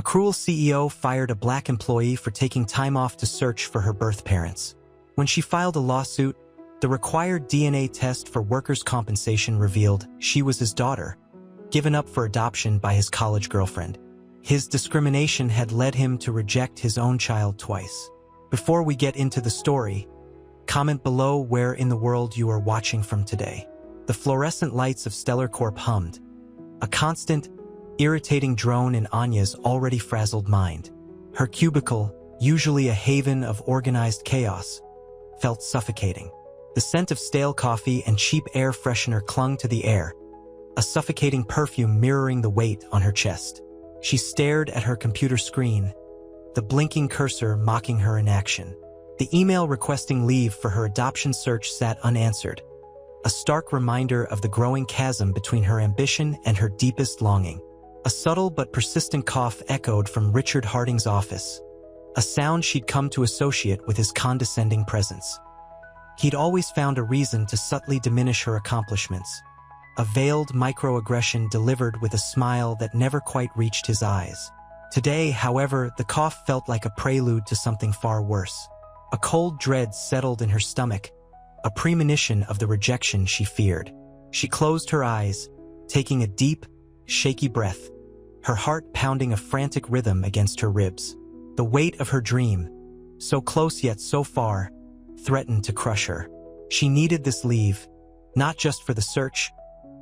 A cruel CEO fired a black employee for taking time off to search for her birth parents. When she filed a lawsuit, the required DNA test for workers' compensation revealed she was his daughter, given up for adoption by his college girlfriend. His discrimination had led him to reject his own child twice. Before we get into the story, comment below where in the world you are watching from today. The fluorescent lights of Stellar Corp hummed, a constant, irritating drone in Anya's already frazzled mind. Her cubicle, usually a haven of organized chaos, felt suffocating. The scent of stale coffee and cheap air freshener clung to the air, a suffocating perfume mirroring the weight on her chest. She stared at her computer screen, the blinking cursor mocking her inaction. The email requesting leave for her adoption search sat unanswered, a stark reminder of the growing chasm between her ambition and her deepest longing. A subtle but persistent cough echoed from Richard Harding's office, a sound she'd come to associate with his condescending presence. He'd always found a reason to subtly diminish her accomplishments, a veiled microaggression delivered with a smile that never quite reached his eyes. Today, however, the cough felt like a prelude to something far worse. A cold dread settled in her stomach, a premonition of the rejection she feared. She closed her eyes, taking a deep, shaky breath, her heart pounding a frantic rhythm against her ribs. The weight of her dream, so close yet so far, threatened to crush her. She needed this leave, not just for the search,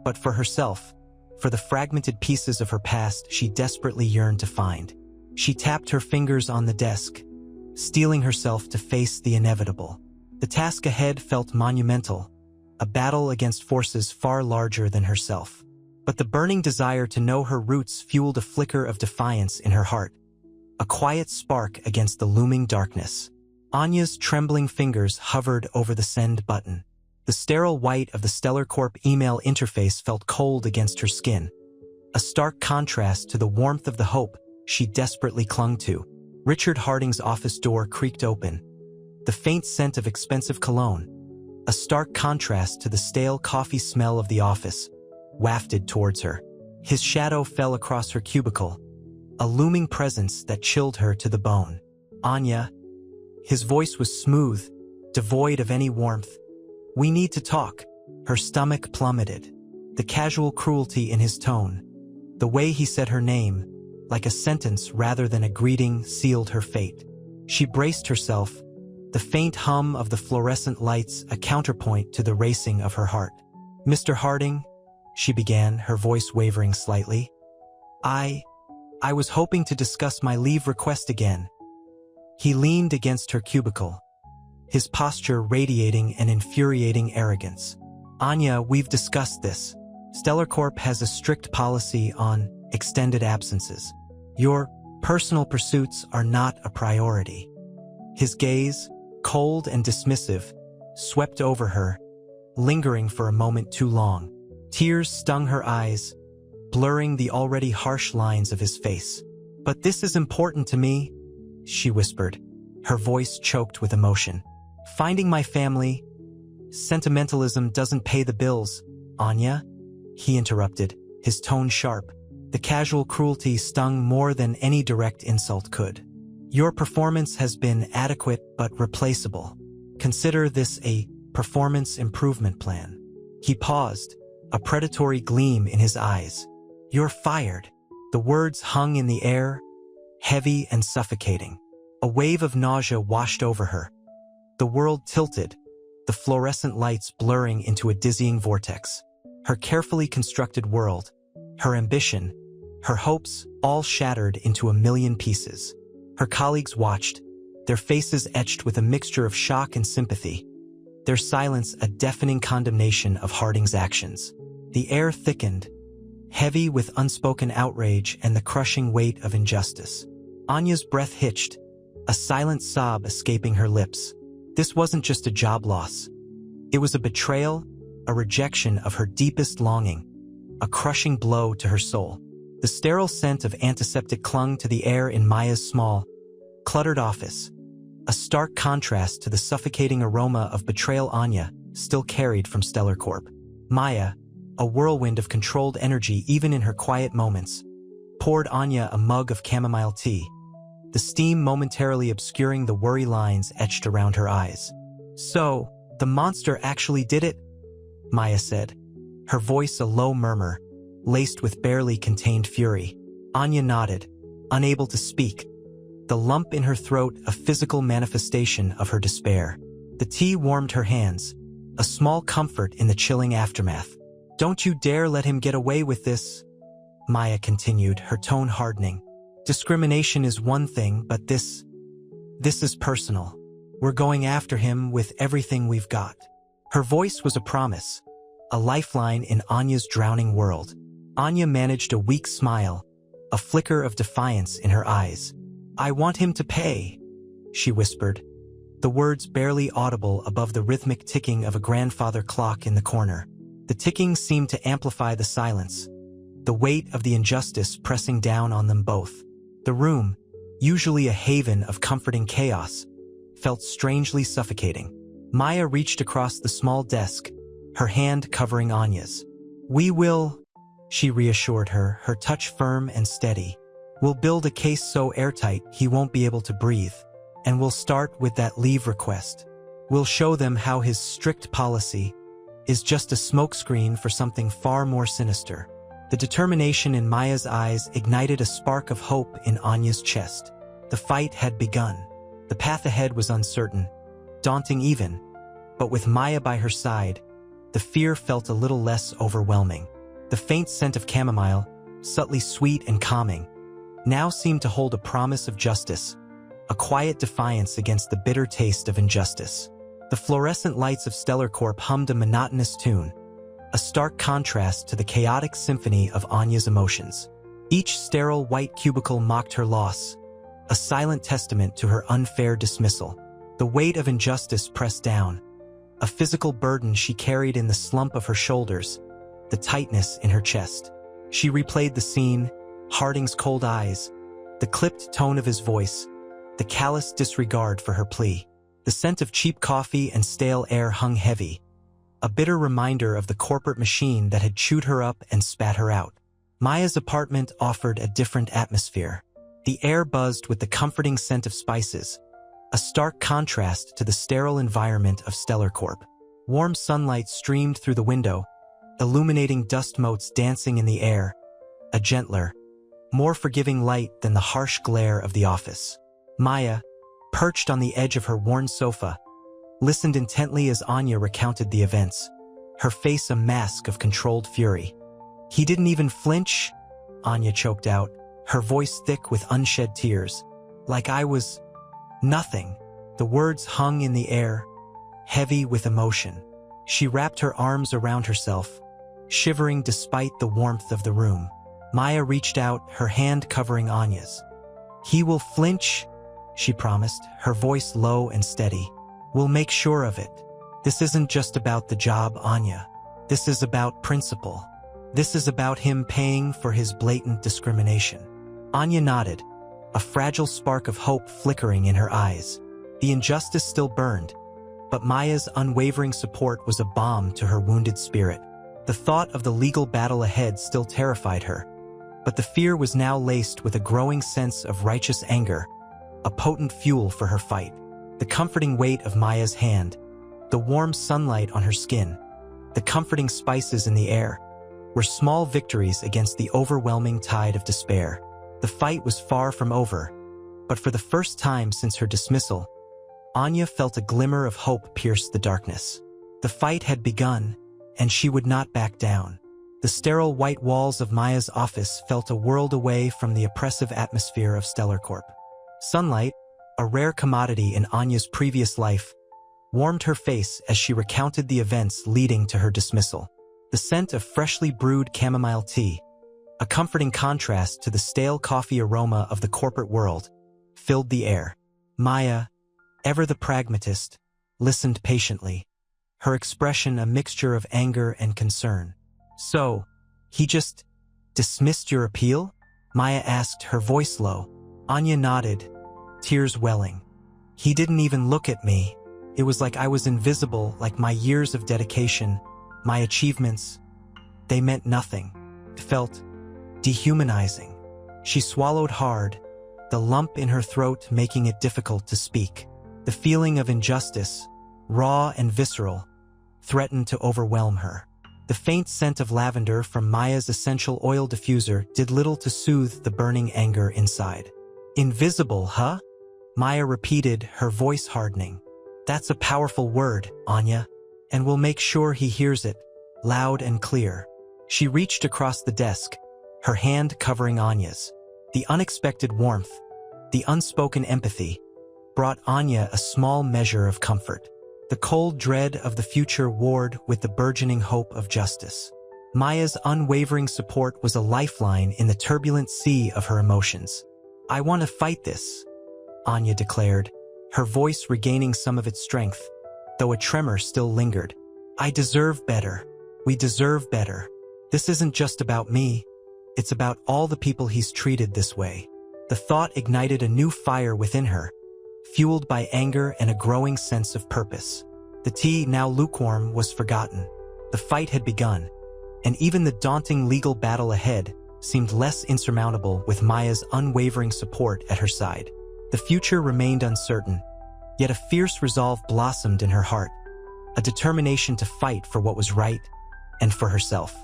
but for herself, for the fragmented pieces of her past she desperately yearned to find. She tapped her fingers on the desk, steeling herself to face the inevitable. The task ahead felt monumental, a battle against forces far larger than herself. But the burning desire to know her roots fueled a flicker of defiance in her heart, a quiet spark against the looming darkness. Anya's trembling fingers hovered over the send button. The sterile white of the Stellar Corp email interface felt cold against her skin, a stark contrast to the warmth of the hope she desperately clung to. Richard Harding's office door creaked open, the faint scent of expensive cologne, a stark contrast to the stale coffee smell of the office, wafted towards her. His shadow fell across her cubicle, a looming presence that chilled her to the bone. "Anya." His voice was smooth, devoid of any warmth. "We need to talk." Her stomach plummeted, the casual cruelty in his tone. The way he said her name, like a sentence rather than a greeting, sealed her fate. She braced herself, the faint hum of the fluorescent lights a counterpoint to the racing of her heart. "Mr. Harding," she began, her voice wavering slightly. I was hoping to discuss my leave request again." He leaned against her cubicle, his posture radiating an infuriating arrogance. "Anya, we've discussed this. Stellar Corp has a strict policy on extended absences. Your personal pursuits are not a priority." His gaze, cold and dismissive, swept over her, lingering for a moment too long. Tears stung her eyes, blurring the already harsh lines of his face. "But this is important to me," she whispered, her voice choked with emotion. "Finding my family, sentimentalism doesn't pay the bills, Anya," he interrupted, his tone sharp. The casual cruelty stung more than any direct insult could. "Your performance has been adequate but replaceable. Consider this a performance improvement plan." He paused, a predatory gleam in his eyes. "You're fired." The words hung in the air, heavy and suffocating. A wave of nausea washed over her. The world tilted, the fluorescent lights blurring into a dizzying vortex. Her carefully constructed world, her ambition, her hopes, all shattered into a million pieces. Her colleagues watched, their faces etched with a mixture of shock and sympathy, their silence a deafening condemnation of Harding's actions. The air thickened, heavy with unspoken outrage and the crushing weight of injustice. Anya's breath hitched, a silent sob escaping her lips. This wasn't just a job loss. It was a betrayal, a rejection of her deepest longing, a crushing blow to her soul. The sterile scent of antiseptic clung to the air in Maya's small, cluttered office, a stark contrast to the suffocating aroma of betrayal Anya still carried from Stellar Corp. Maya, a whirlwind of controlled energy even in her quiet moments, poured Anya a mug of chamomile tea, the steam momentarily obscuring the worry lines etched around her eyes. "So, the monster actually did it?" Maya said, her voice a low murmur, laced with barely contained fury. Anya nodded, unable to speak, the lump in her throat a physical manifestation of her despair. The tea warmed her hands, a small comfort in the chilling aftermath. "Don't you dare let him get away with this," Maya continued, her tone hardening. "Discrimination is one thing, but this is personal. We're going after him with everything we've got." Her voice was a promise, a lifeline in Anya's drowning world. Anya managed a weak smile, a flicker of defiance in her eyes. "I want him to pay," she whispered, the words barely audible above the rhythmic ticking of a grandfather clock in the corner. The ticking seemed to amplify the silence, the weight of the injustice pressing down on them both. The room, usually a haven of comforting chaos, felt strangely suffocating. Maya reached across the small desk, her hand covering Anya's. "We will," she reassured her, her touch firm and steady. "We'll build a case so airtight he won't be able to breathe. And we'll start with that leave request. We'll show them how his strict policy is just a smokescreen for something far more sinister." The determination in Maya's eyes ignited a spark of hope in Anya's chest. The fight had begun. The path ahead was uncertain, daunting even, but with Maya by her side, the fear felt a little less overwhelming. The faint scent of chamomile, subtly sweet and calming, now seemed to hold a promise of justice, a quiet defiance against the bitter taste of injustice. The fluorescent lights of Stellar Corp hummed a monotonous tune, a stark contrast to the chaotic symphony of Anya's emotions. Each sterile white cubicle mocked her loss, a silent testament to her unfair dismissal. The weight of injustice pressed down, a physical burden she carried in the slump of her shoulders, the tightness in her chest. She replayed the scene, Harding's cold eyes, the clipped tone of his voice, the callous disregard for her plea. The scent of cheap coffee and stale air hung heavy, a bitter reminder of the corporate machine that had chewed her up and spat her out. Maya's apartment offered a different atmosphere. The air buzzed with the comforting scent of spices, a stark contrast to the sterile environment of Stellar Corp. Warm sunlight streamed through the window, illuminating dust motes dancing in the air, a gentler, more forgiving light than the harsh glare of the office. Maya, perched on the edge of her worn sofa, listened intently as Anya recounted the events, her face a mask of controlled fury. "He didn't even flinch," Anya choked out, her voice thick with unshed tears. "Like I was nothing." The words hung in the air, heavy with emotion. She wrapped her arms around herself, shivering despite the warmth of the room. Maya reached out, her hand covering Anya's. "He will flinch," she promised, her voice low and steady. "We'll make sure of it. This isn't just about the job, Anya. This is about principle. This is about him paying for his blatant discrimination." Anya nodded, a fragile spark of hope flickering in her eyes. The injustice still burned, but Maya's unwavering support was a balm to her wounded spirit. The thought of the legal battle ahead still terrified her, but the fear was now laced with a growing sense of righteous anger, a potent fuel for her fight. The comforting weight of Maya's hand, the warm sunlight on her skin, the comforting spices in the air, were small victories against the overwhelming tide of despair. The fight was far from over, but for the first time since her dismissal, Anya felt a glimmer of hope pierce the darkness. The fight had begun, and she would not back down. The sterile white walls of Maya's office felt a world away from the oppressive atmosphere of Stellar Corp. Sunlight, a rare commodity in Anya's previous life, warmed her face as she recounted the events leading to her dismissal. The scent of freshly brewed chamomile tea, a comforting contrast to the stale coffee aroma of the corporate world, filled the air. Maya, ever the pragmatist, listened patiently, her expression a mixture of anger and concern. "So, he just dismissed your appeal?" Maya asked, her voice low. Anya nodded, tears welling. "He didn't even look at me. It was like I was invisible, like my years of dedication, my achievements, they meant nothing. It felt dehumanizing." She swallowed hard, the lump in her throat making it difficult to speak. The feeling of injustice, raw and visceral, threatened to overwhelm her. The faint scent of lavender from Maya's essential oil diffuser did little to soothe the burning anger inside. Invisible, huh? Maya repeated, her voice hardening. That's a powerful word, Anya, and we'll make sure he hears it, loud and clear. She reached across the desk, her hand covering Anya's. The unexpected warmth, the unspoken empathy, brought Anya a small measure of comfort. The cold dread of the future warred with the burgeoning hope of justice. Maya's unwavering support was a lifeline in the turbulent sea of her emotions. I want to fight this, Anya declared, her voice regaining some of its strength, though a tremor still lingered. I deserve better. We deserve better. This isn't just about me. It's about all the people he's treated this way. The thought ignited a new fire within her, fueled by anger and a growing sense of purpose. The tea, now lukewarm, was forgotten. The fight had begun, and even the daunting legal battle ahead seemed less insurmountable with Maya's unwavering support at her side. The future remained uncertain, yet a fierce resolve blossomed in her heart, a determination to fight for what was right and for herself.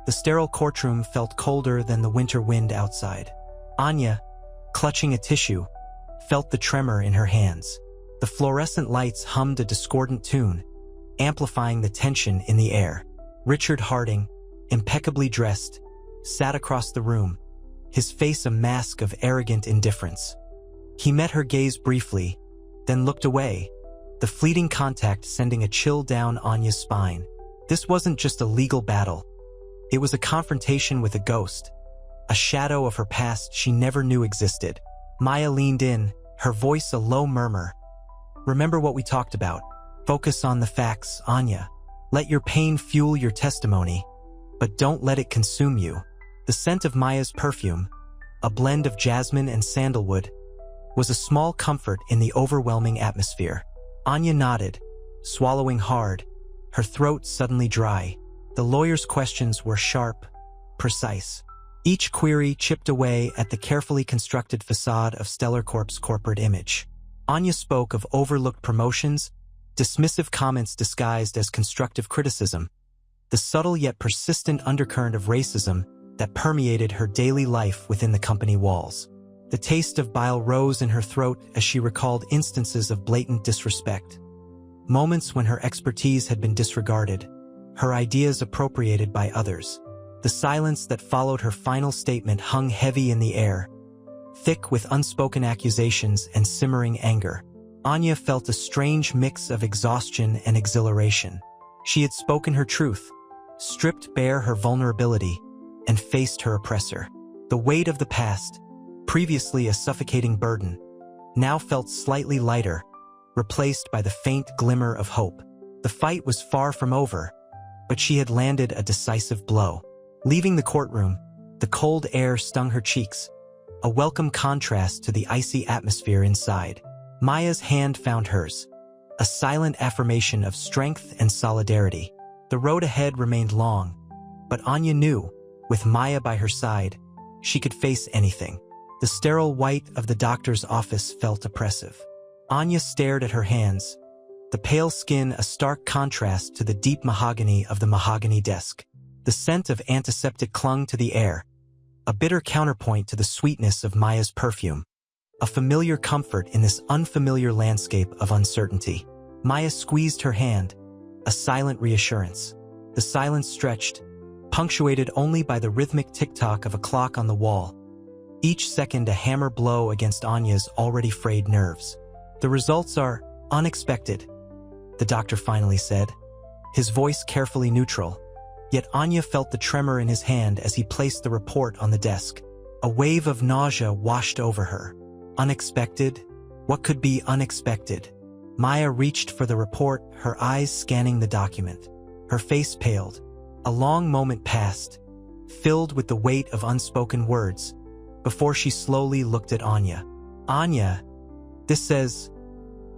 The sterile courtroom felt colder than the winter wind outside. Anya, clutching a tissue, felt the tremor in her hands. The fluorescent lights hummed a discordant tune, amplifying the tension in the air. Richard Harding, impeccably dressed, sat across the room, his face a mask of arrogant indifference. He met her gaze briefly, then looked away, the fleeting contact sending a chill down Anya's spine. This wasn't just a legal battle. It was a confrontation with a ghost, a shadow of her past she never knew existed. Maya leaned in, her voice a low murmur. Remember what we talked about. Focus on the facts, Anya. Let your pain fuel your testimony, but don't let it consume you. The scent of Maya's perfume, a blend of jasmine and sandalwood, was a small comfort in the overwhelming atmosphere. Anya nodded, swallowing hard, her throat suddenly dry. The lawyer's questions were sharp, precise. Each query chipped away at the carefully constructed facade of Stellar Corp's corporate image. Anya spoke of overlooked promotions, dismissive comments disguised as constructive criticism, the subtle yet persistent undercurrent of racism that permeated her daily life within the company walls. The taste of bile rose in her throat as she recalled instances of blatant disrespect, moments when her expertise had been disregarded, her ideas appropriated by others. The silence that followed her final statement hung heavy in the air, thick with unspoken accusations and simmering anger. Anya felt a strange mix of exhaustion and exhilaration. She had spoken her truth, stripped bare her vulnerability, and faced her oppressor. The weight of the past, previously a suffocating burden, now felt slightly lighter, replaced by the faint glimmer of hope. The fight was far from over, but she had landed a decisive blow. Leaving the courtroom, the cold air stung her cheeks, a welcome contrast to the icy atmosphere inside. Maya's hand found hers, a silent affirmation of strength and solidarity. The road ahead remained long, but Anya knew, with Maya by her side, she could face anything. The sterile white of the doctor's office felt oppressive. Anya stared at her hands, the pale skin a stark contrast to the deep mahogany of the mahogany desk. The scent of antiseptic clung to the air, a bitter counterpoint to the sweetness of Maya's perfume, a familiar comfort in this unfamiliar landscape of uncertainty. Maya squeezed her hand, a silent reassurance. The silence stretched, punctuated only by the rhythmic tick-tock of a clock on the wall, each second a hammer blow against Anya's already frayed nerves. The results are unexpected, the doctor finally said, his voice carefully neutral. Yet Anya felt the tremor in his hand as he placed the report on the desk. A wave of nausea washed over her. Unexpected? What could be unexpected? Maya reached for the report, her eyes scanning the document. Her face paled. A long moment passed, filled with the weight of unspoken words, before she slowly looked at Anya. Anya, this says...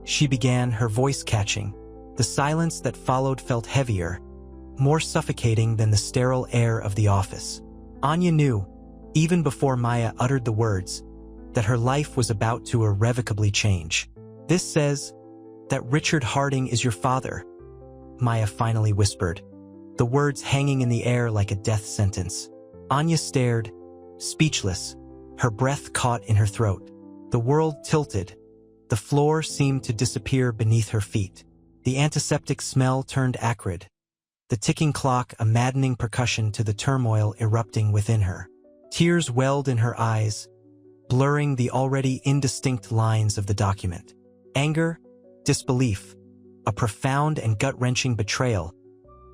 She began, her voice catching. The silence that followed felt heavier, more suffocating than the sterile air of the office. Anya knew, even before Maya uttered the words, that her life was about to irrevocably change. "This says that Richard Harding is your father," Maya finally whispered, the words hanging in the air like a death sentence. Anya stared, speechless, her breath caught in her throat. The world tilted. The floor seemed to disappear beneath her feet. The antiseptic smell turned acrid. The ticking clock a maddening percussion to the turmoil erupting within her. Tears welled in her eyes, blurring the already indistinct lines of the document. Anger, disbelief, a profound and gut-wrenching betrayal,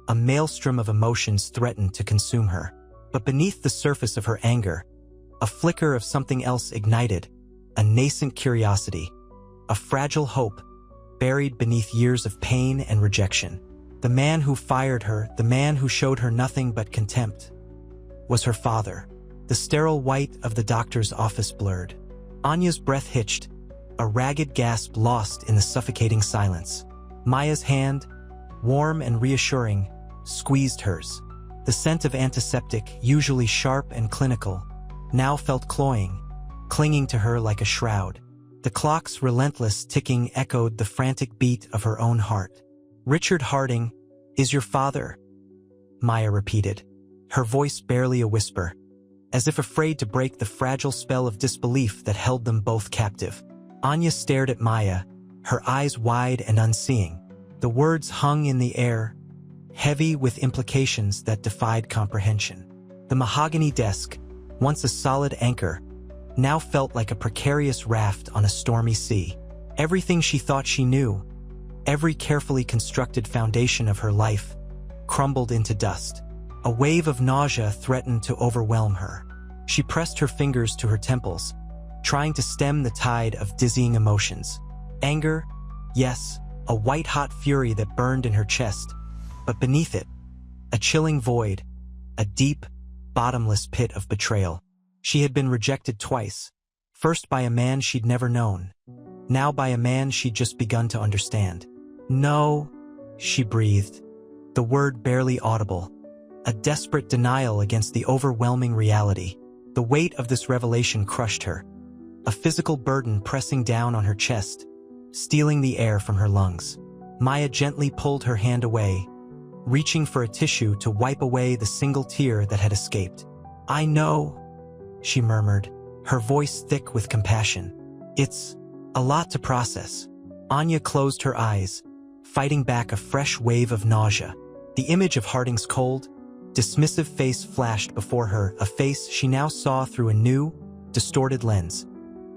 a maelstrom of emotions threatened to consume her. But beneath the surface of her anger, a flicker of something else ignited, a nascent curiosity, a fragile hope, buried beneath years of pain and rejection. The man who fired her, the man who showed her nothing but contempt, was her father. The sterile white of the doctor's office blurred. Anya's breath hitched, a ragged gasp lost in the suffocating silence. Maya's hand, warm and reassuring, squeezed hers. The scent of antiseptic, usually sharp and clinical, now felt cloying, clinging to her like a shroud. The clock's relentless ticking echoed the frantic beat of her own heart. "Richard Harding is your father," Maya repeated, her voice barely a whisper, as if afraid to break the fragile spell of disbelief that held them both captive. Anya stared at Maya, her eyes wide and unseeing. The words hung in the air, heavy with implications that defied comprehension. The mahogany desk, once a solid anchor, now felt like a precarious raft on a stormy sea. Everything she thought she knew, every carefully constructed foundation of her life, crumbled into dust. A wave of nausea threatened to overwhelm her. She pressed her fingers to her temples, trying to stem the tide of dizzying emotions. Anger, yes, a white-hot fury that burned in her chest, but beneath it, a chilling void, a deep, bottomless pit of betrayal. She had been rejected twice, first by a man she'd never known, now by a man she'd just begun to understand. "No," she breathed, the word barely audible, a desperate denial against the overwhelming reality. The weight of this revelation crushed her, a physical burden pressing down on her chest, stealing the air from her lungs. Maya gently pulled her hand away, reaching for a tissue to wipe away the single tear that had escaped. "I know," she murmured, her voice thick with compassion. "It's a lot to process." Anya closed her eyes, fighting back a fresh wave of nausea. The image of Harding's cold, dismissive face flashed before her, a face she now saw through a new, distorted lens.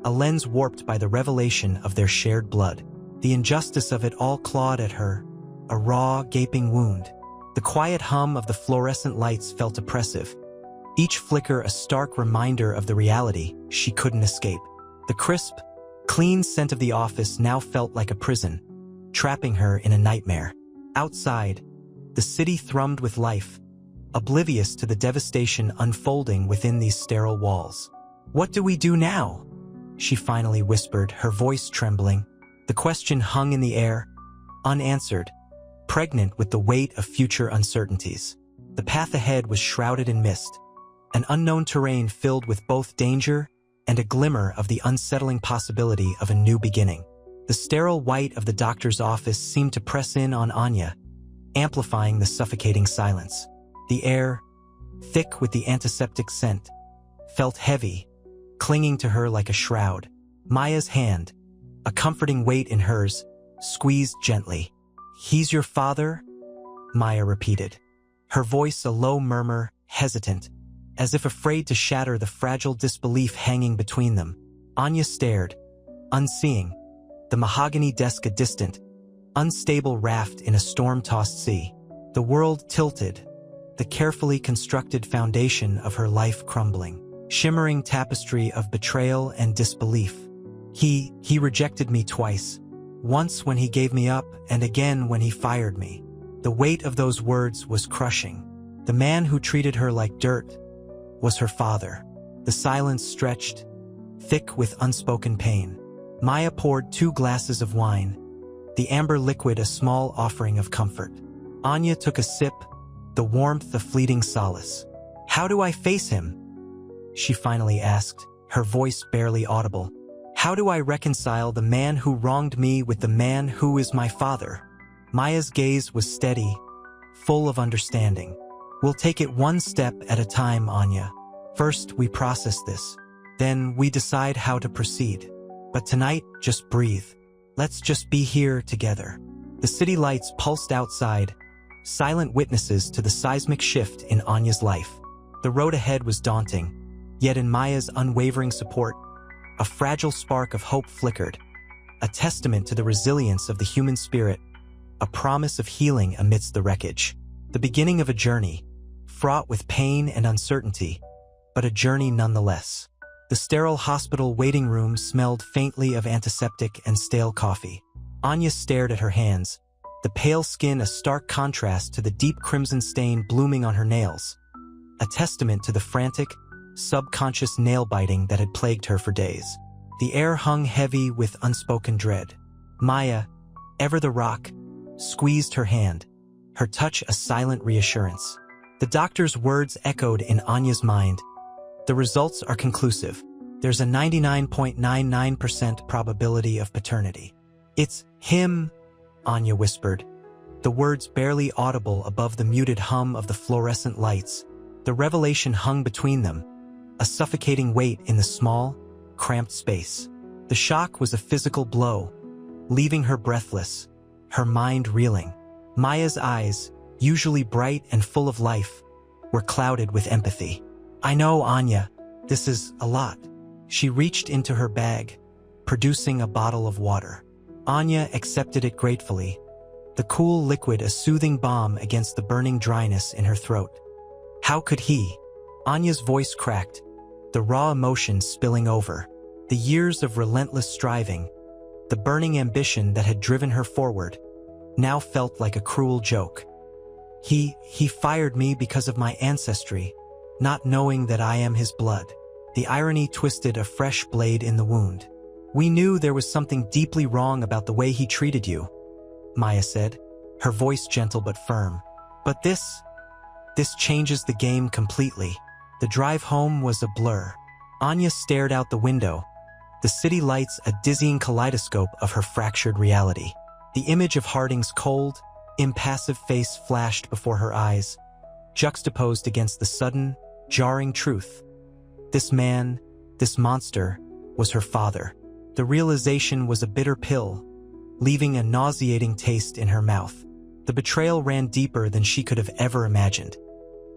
A lens warped by the revelation of their shared blood. The injustice of it all clawed at her, a raw, gaping wound. The quiet hum of the fluorescent lights felt oppressive, each flicker a stark reminder of the reality she couldn't escape. The crisp, clean scent of the office now felt like a prison, trapping her in a nightmare. Outside, the city thrummed with life, oblivious to the devastation unfolding within these sterile walls. "What do we do now?" she finally whispered, her voice trembling. The question hung in the air, unanswered, pregnant with the weight of future uncertainties. The path ahead was shrouded in mist, an unknown terrain filled with both danger and a glimmer of the unsettling possibility of a new beginning. The sterile white of the doctor's office seemed to press in on Anya, amplifying the suffocating silence. The air, thick with the antiseptic scent, felt heavy, clinging to her like a shroud. Maya's hand, a comforting weight in hers, squeezed gently. "He's your father?" Maya repeated, her voice a low murmur, hesitant, as if afraid to shatter the fragile disbelief hanging between them. Anya stared, unseeing, the mahogany desk a distant, unstable raft in a storm-tossed sea. The world tilted, the carefully constructed foundation of her life crumbling. Shimmering tapestry of betrayal and disbelief. He rejected me twice, once when he gave me up and again when he fired me. The weight of those words was crushing. The man who treated her like dirt was her father. The silence stretched, thick with unspoken pain. Maya poured 2 glasses of wine, the amber liquid a small offering of comfort. Anya took a sip, the warmth a fleeting solace. "How do I face him?" she finally asked, her voice barely audible. How do I reconcile the man who wronged me with the man who is my father? Maya's gaze was steady, full of understanding. We'll take it one step at a time, Anya. First, we process this. Then we decide how to proceed. But tonight, just breathe. Let's just be here together. The city lights pulsed outside, silent witnesses to the seismic shift in Anya's life. The road ahead was daunting, yet in Maya's unwavering support, a fragile spark of hope flickered, a testament to the resilience of the human spirit, a promise of healing amidst the wreckage. The beginning of a journey, fraught with pain and uncertainty, but a journey nonetheless. The sterile hospital waiting room smelled faintly of antiseptic and stale coffee. Anya stared at her hands, the pale skin a stark contrast to the deep crimson stain blooming on her nails, a testament to the frantic, subconscious nail-biting that had plagued her for days. The air hung heavy with unspoken dread. Maya, ever the rock, squeezed her hand, her touch a silent reassurance. The doctor's words echoed in Anya's mind. The results are conclusive. There's a 99.99% probability of paternity. It's him, Anya whispered, the words barely audible above the muted hum of the fluorescent lights. The revelation hung between them, a suffocating weight in the small, cramped space. The shock was a physical blow, leaving her breathless, her mind reeling. Maya's eyes, usually bright and full of life, were clouded with empathy. I know, Anya, this is a lot. She reached into her bag, producing a bottle of water. Anya accepted it gratefully, the cool liquid a soothing balm against the burning dryness in her throat. How could he? Anya's voice cracked, the raw emotion spilling over. The years of relentless striving, the burning ambition that had driven her forward, now felt like a cruel joke. He fired me because of my ancestry, not knowing that I am his blood. The irony twisted a fresh blade in the wound. We knew there was something deeply wrong about the way he treated you, Maya said, her voice gentle but firm. But this changes the game completely. The drive home was a blur. Anya stared out the window, the city lights a dizzying kaleidoscope of her fractured reality. The image of Harding's cold, impassive face flashed before her eyes, juxtaposed against the sudden, jarring truth. This man, this monster, was her father. The realization was a bitter pill, leaving a nauseating taste in her mouth. The betrayal ran deeper than she could have ever imagined.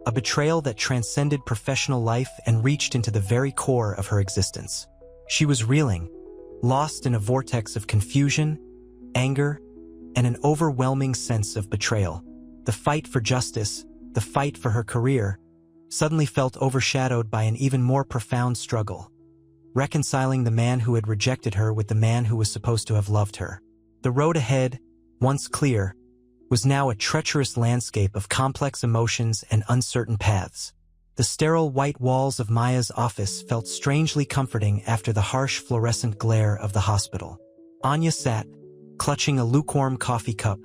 A betrayal that transcended professional life and reached into the very core of her existence. She was reeling, lost in a vortex of confusion, anger, and an overwhelming sense of betrayal. The fight for justice, the fight for her career, suddenly felt overshadowed by an even more profound struggle, reconciling the man who had rejected her with the man who was supposed to have loved her. The road ahead, once clear, was now a treacherous landscape of complex emotions and uncertain paths. The sterile white walls of Maya's office felt strangely comforting after the harsh fluorescent glare of the hospital. Anya sat, clutching a lukewarm coffee cup,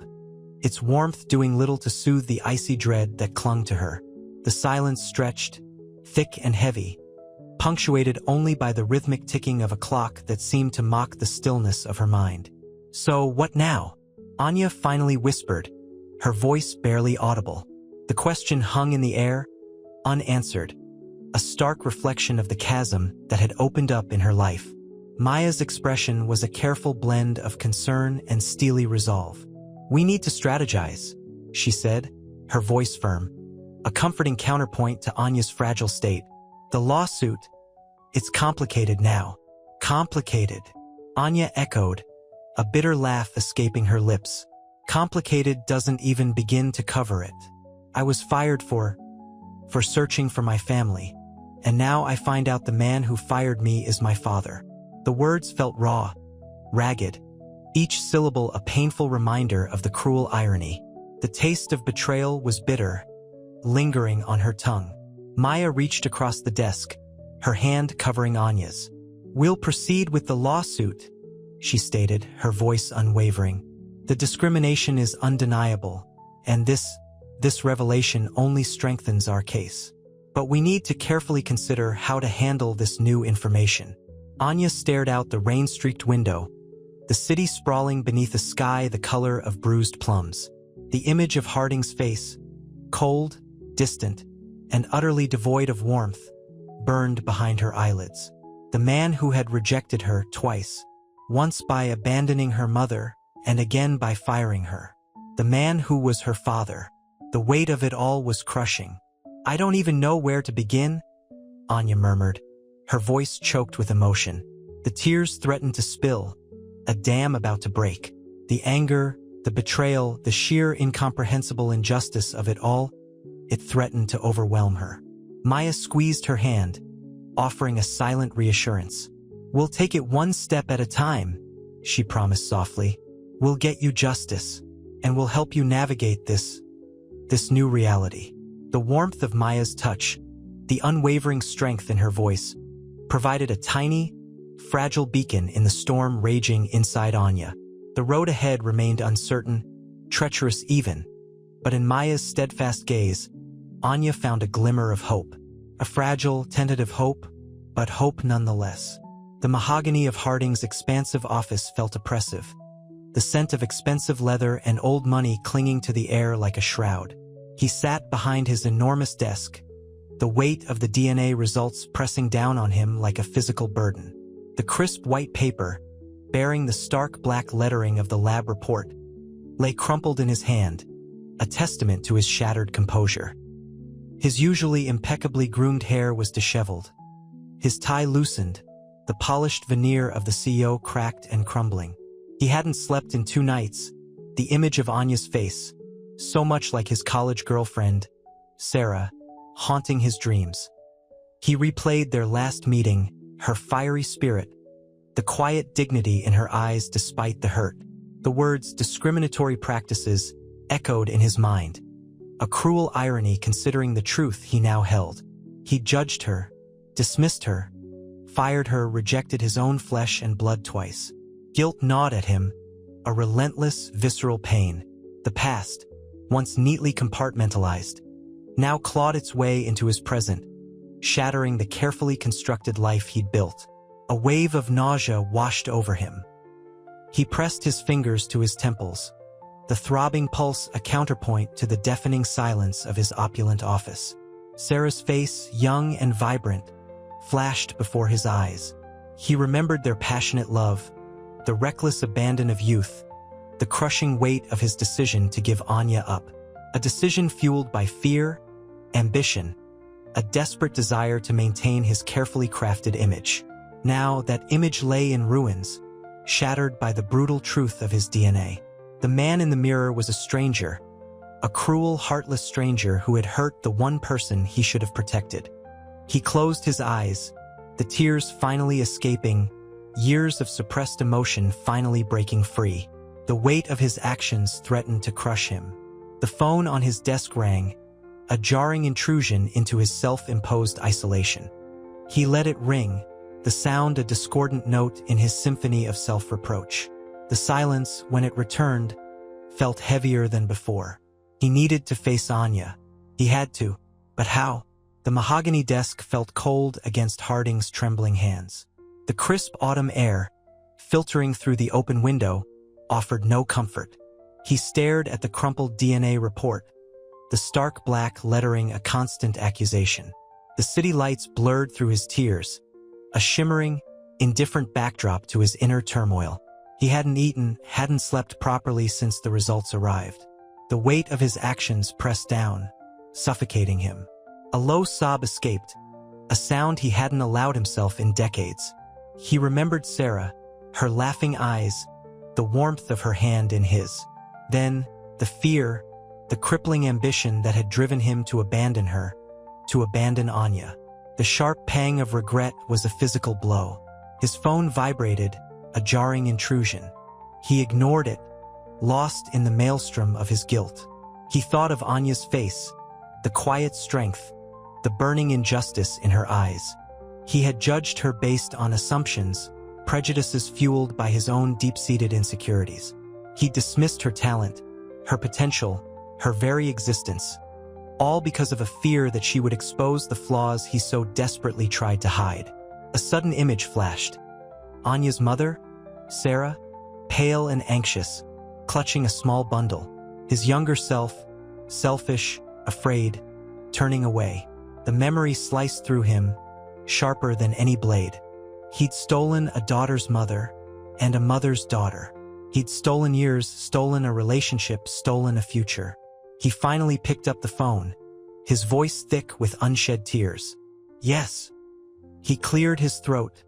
its warmth doing little to soothe the icy dread that clung to her. The silence stretched, thick and heavy, punctuated only by the rhythmic ticking of a clock that seemed to mock the stillness of her mind. So, what now? Anya finally whispered, her voice barely audible. The question hung in the air, unanswered, a stark reflection of the chasm that had opened up in her life. Maya's expression was a careful blend of concern and steely resolve. We need to strategize, she said, her voice firm, a comforting counterpoint to Anya's fragile state. The lawsuit, it's complicated now. Complicated, Anya echoed, a bitter laugh escaping her lips. Complicated doesn't even begin to cover it. I was fired for searching for my family, and now I find out the man who fired me is my father. The words felt raw, ragged, each syllable a painful reminder of the cruel irony. The taste of betrayal was bitter, lingering on her tongue. Maya reached across the desk, her hand covering Anya's. We'll proceed with the lawsuit, she stated, her voice unwavering. The discrimination is undeniable, and this revelation only strengthens our case. But we need to carefully consider how to handle this new information. Anya stared out the rain-streaked window, the city sprawling beneath a sky the color of bruised plums. The image of Harding's face, cold, distant, and utterly devoid of warmth, burned behind her eyelids. The man who had rejected her twice, once by abandoning her mother and again by firing her. The man who was her father. The weight of it all was crushing. "I don't even know where to begin," Anya murmured, her voice choked with emotion. The tears threatened to spill, a dam about to break. The anger, the betrayal, the sheer incomprehensible injustice of it all, it threatened to overwhelm her. Maya squeezed her hand, offering a silent reassurance. "We'll take it one step at a time," she promised softly. "We'll get you justice, and we'll help you navigate this new reality." The warmth of Maya's touch, the unwavering strength in her voice, provided a tiny, fragile beacon in the storm raging inside Anya. The road ahead remained uncertain, treacherous even, but in Maya's steadfast gaze, Anya found a glimmer of hope. A fragile, tentative hope, but hope nonetheless. The mahogany of Harding's expansive office felt oppressive, the scent of expensive leather and old money clinging to the air like a shroud. He sat behind his enormous desk, the weight of the DNA results pressing down on him like a physical burden. The crisp white paper, bearing the stark black lettering of the lab report, lay crumpled in his hand, a testament to his shattered composure. His usually impeccably groomed hair was disheveled. His tie loosened, the polished veneer of the CEO cracked and crumbling. He hadn't slept in 2 nights, the image of Anya's face, so much like his college girlfriend, Sarah, haunting his dreams. He replayed their last meeting, her fiery spirit, the quiet dignity in her eyes despite the hurt. The words discriminatory practices echoed in his mind, a cruel irony considering the truth he now held. He judged her, dismissed her, fired her, rejected his own flesh and blood twice. Guilt gnawed at him, a relentless, visceral pain. The past, once neatly compartmentalized, now clawed its way into his present, shattering the carefully constructed life he'd built. A wave of nausea washed over him. He pressed his fingers to his temples, the throbbing pulse a counterpoint to the deafening silence of his opulent office. Sarah's face, young and vibrant, flashed before his eyes. He remembered their passionate love, the reckless abandon of youth, the crushing weight of his decision to give Anya up. A decision fueled by fear, ambition, a desperate desire to maintain his carefully crafted image. Now that image lay in ruins, shattered by the brutal truth of his DNA. The man in the mirror was a stranger, a cruel, heartless stranger who had hurt the one person he should have protected. He closed his eyes, the tears finally escaping, years of suppressed emotion finally breaking free. The weight of his actions threatened to crush him. The phone on his desk rang, a jarring intrusion into his self-imposed isolation. He let it ring, the sound a discordant note in his symphony of self-reproach. The silence, when it returned, felt heavier than before. He needed to face Anya. He had to, but how? The mahogany desk felt cold against Harding's trembling hands. The crisp autumn air, filtering through the open window, offered no comfort. He stared at the crumpled DNA report, the stark black lettering a constant accusation. The city lights blurred through his tears, a shimmering, indifferent backdrop to his inner turmoil. He hadn't eaten, hadn't slept properly since the results arrived. The weight of his actions pressed down, suffocating him. A low sob escaped, a sound he hadn't allowed himself in decades. He remembered Sarah, her laughing eyes, the warmth of her hand in his. Then, the fear, the crippling ambition that had driven him to abandon her, to abandon Anya. The sharp pang of regret was a physical blow. His phone vibrated, a jarring intrusion. He ignored it, lost in the maelstrom of his guilt. He thought of Anya's face, the quiet strength, the burning injustice in her eyes. He had judged her based on assumptions, prejudices fueled by his own deep-seated insecurities. He dismissed her talent, her potential, her very existence. all because of a fear that she would expose the flaws he so desperately tried to hide. A sudden image flashed. Anya's mother, Sarah, pale and anxious, clutching a small bundle. His younger self, selfish, afraid, turning away. The memory sliced through him, sharper than any blade. He'd stolen a daughter's mother and a mother's daughter. He'd stolen years, stolen a relationship, stolen a future. He finally picked up the phone, his voice thick with unshed tears. Yes. He cleared his throat,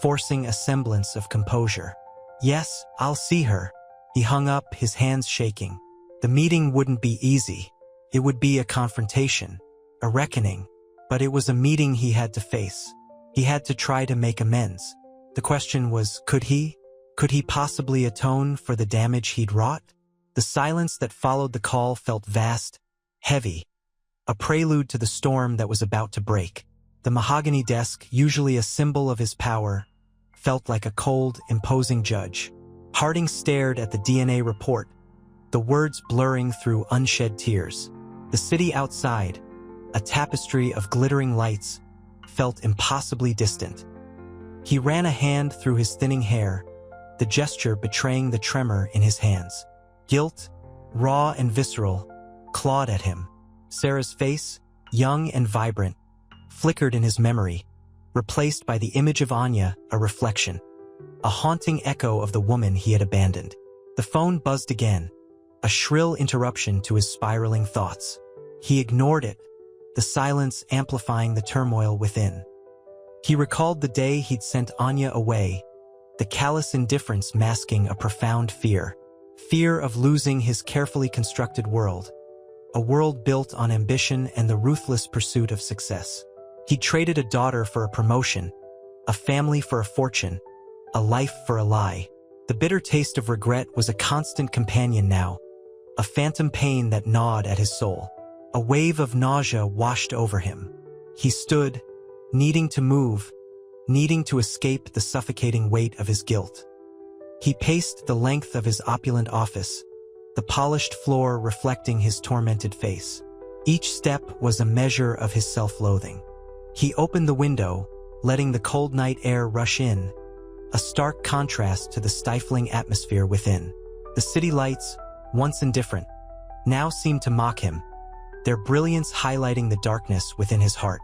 forcing a semblance of composure. Yes, I'll see her. He hung up, his hands shaking. The meeting wouldn't be easy. It would be a confrontation, a reckoning, but it was a meeting he had to face. He had to try to make amends. The question was, could he? Could he possibly atone for the damage he'd wrought? The silence that followed the call felt vast, heavy, a prelude to the storm that was about to break. The mahogany desk, usually a symbol of his power, felt like a cold, imposing judge. Harding stared at the DNA report, the words blurring through unshed tears. The city outside, a tapestry of glittering lights, felt impossibly distant. He ran a hand through his thinning hair, the gesture betraying the tremor in his hands. Guilt, raw and visceral, clawed at him. Sarah's face, young and vibrant, flickered in his memory, replaced by the image of Anya, a reflection, a haunting echo of the woman he had abandoned. The phone buzzed again, a shrill interruption to his spiraling thoughts. He ignored it, the silence amplifying the turmoil within. He recalled the day he'd sent Anya away, the callous indifference masking a profound fear. Fear of losing his carefully constructed world, a world built on ambition and the ruthless pursuit of success. He traded a daughter for a promotion, a family for a fortune, a life for a lie. The bitter taste of regret was a constant companion now, a phantom pain that gnawed at his soul. A wave of nausea washed over him. He stood, needing to move, needing to escape the suffocating weight of his guilt. He paced the length of his opulent office, the polished floor reflecting his tormented face. Each step was a measure of his self-loathing. He opened the window, letting the cold night air rush in, a stark contrast to the stifling atmosphere within. The city lights, once indifferent, now seemed to mock him, their brilliance highlighting the darkness within his heart.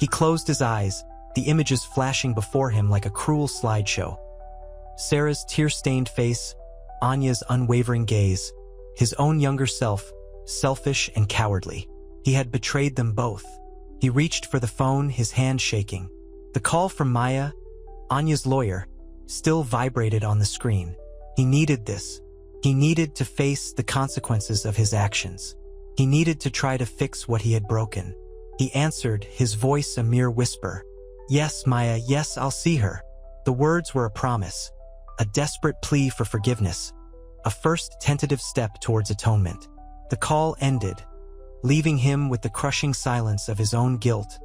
He closed his eyes, the images flashing before him like a cruel slideshow. Sarah's tear-stained face, Anya's unwavering gaze, his own younger self, selfish and cowardly. He had betrayed them both. He reached for the phone, his hand shaking. The call from Maya, Anya's lawyer, still vibrated on the screen. He needed this. He needed to face the consequences of his actions. He needed to try to fix what he had broken. He answered, his voice a mere whisper. Yes, Maya, yes, I'll see her. The words were a promise, a desperate plea for forgiveness, a first tentative step towards atonement. The call ended, leaving him with the crushing silence of his own guilt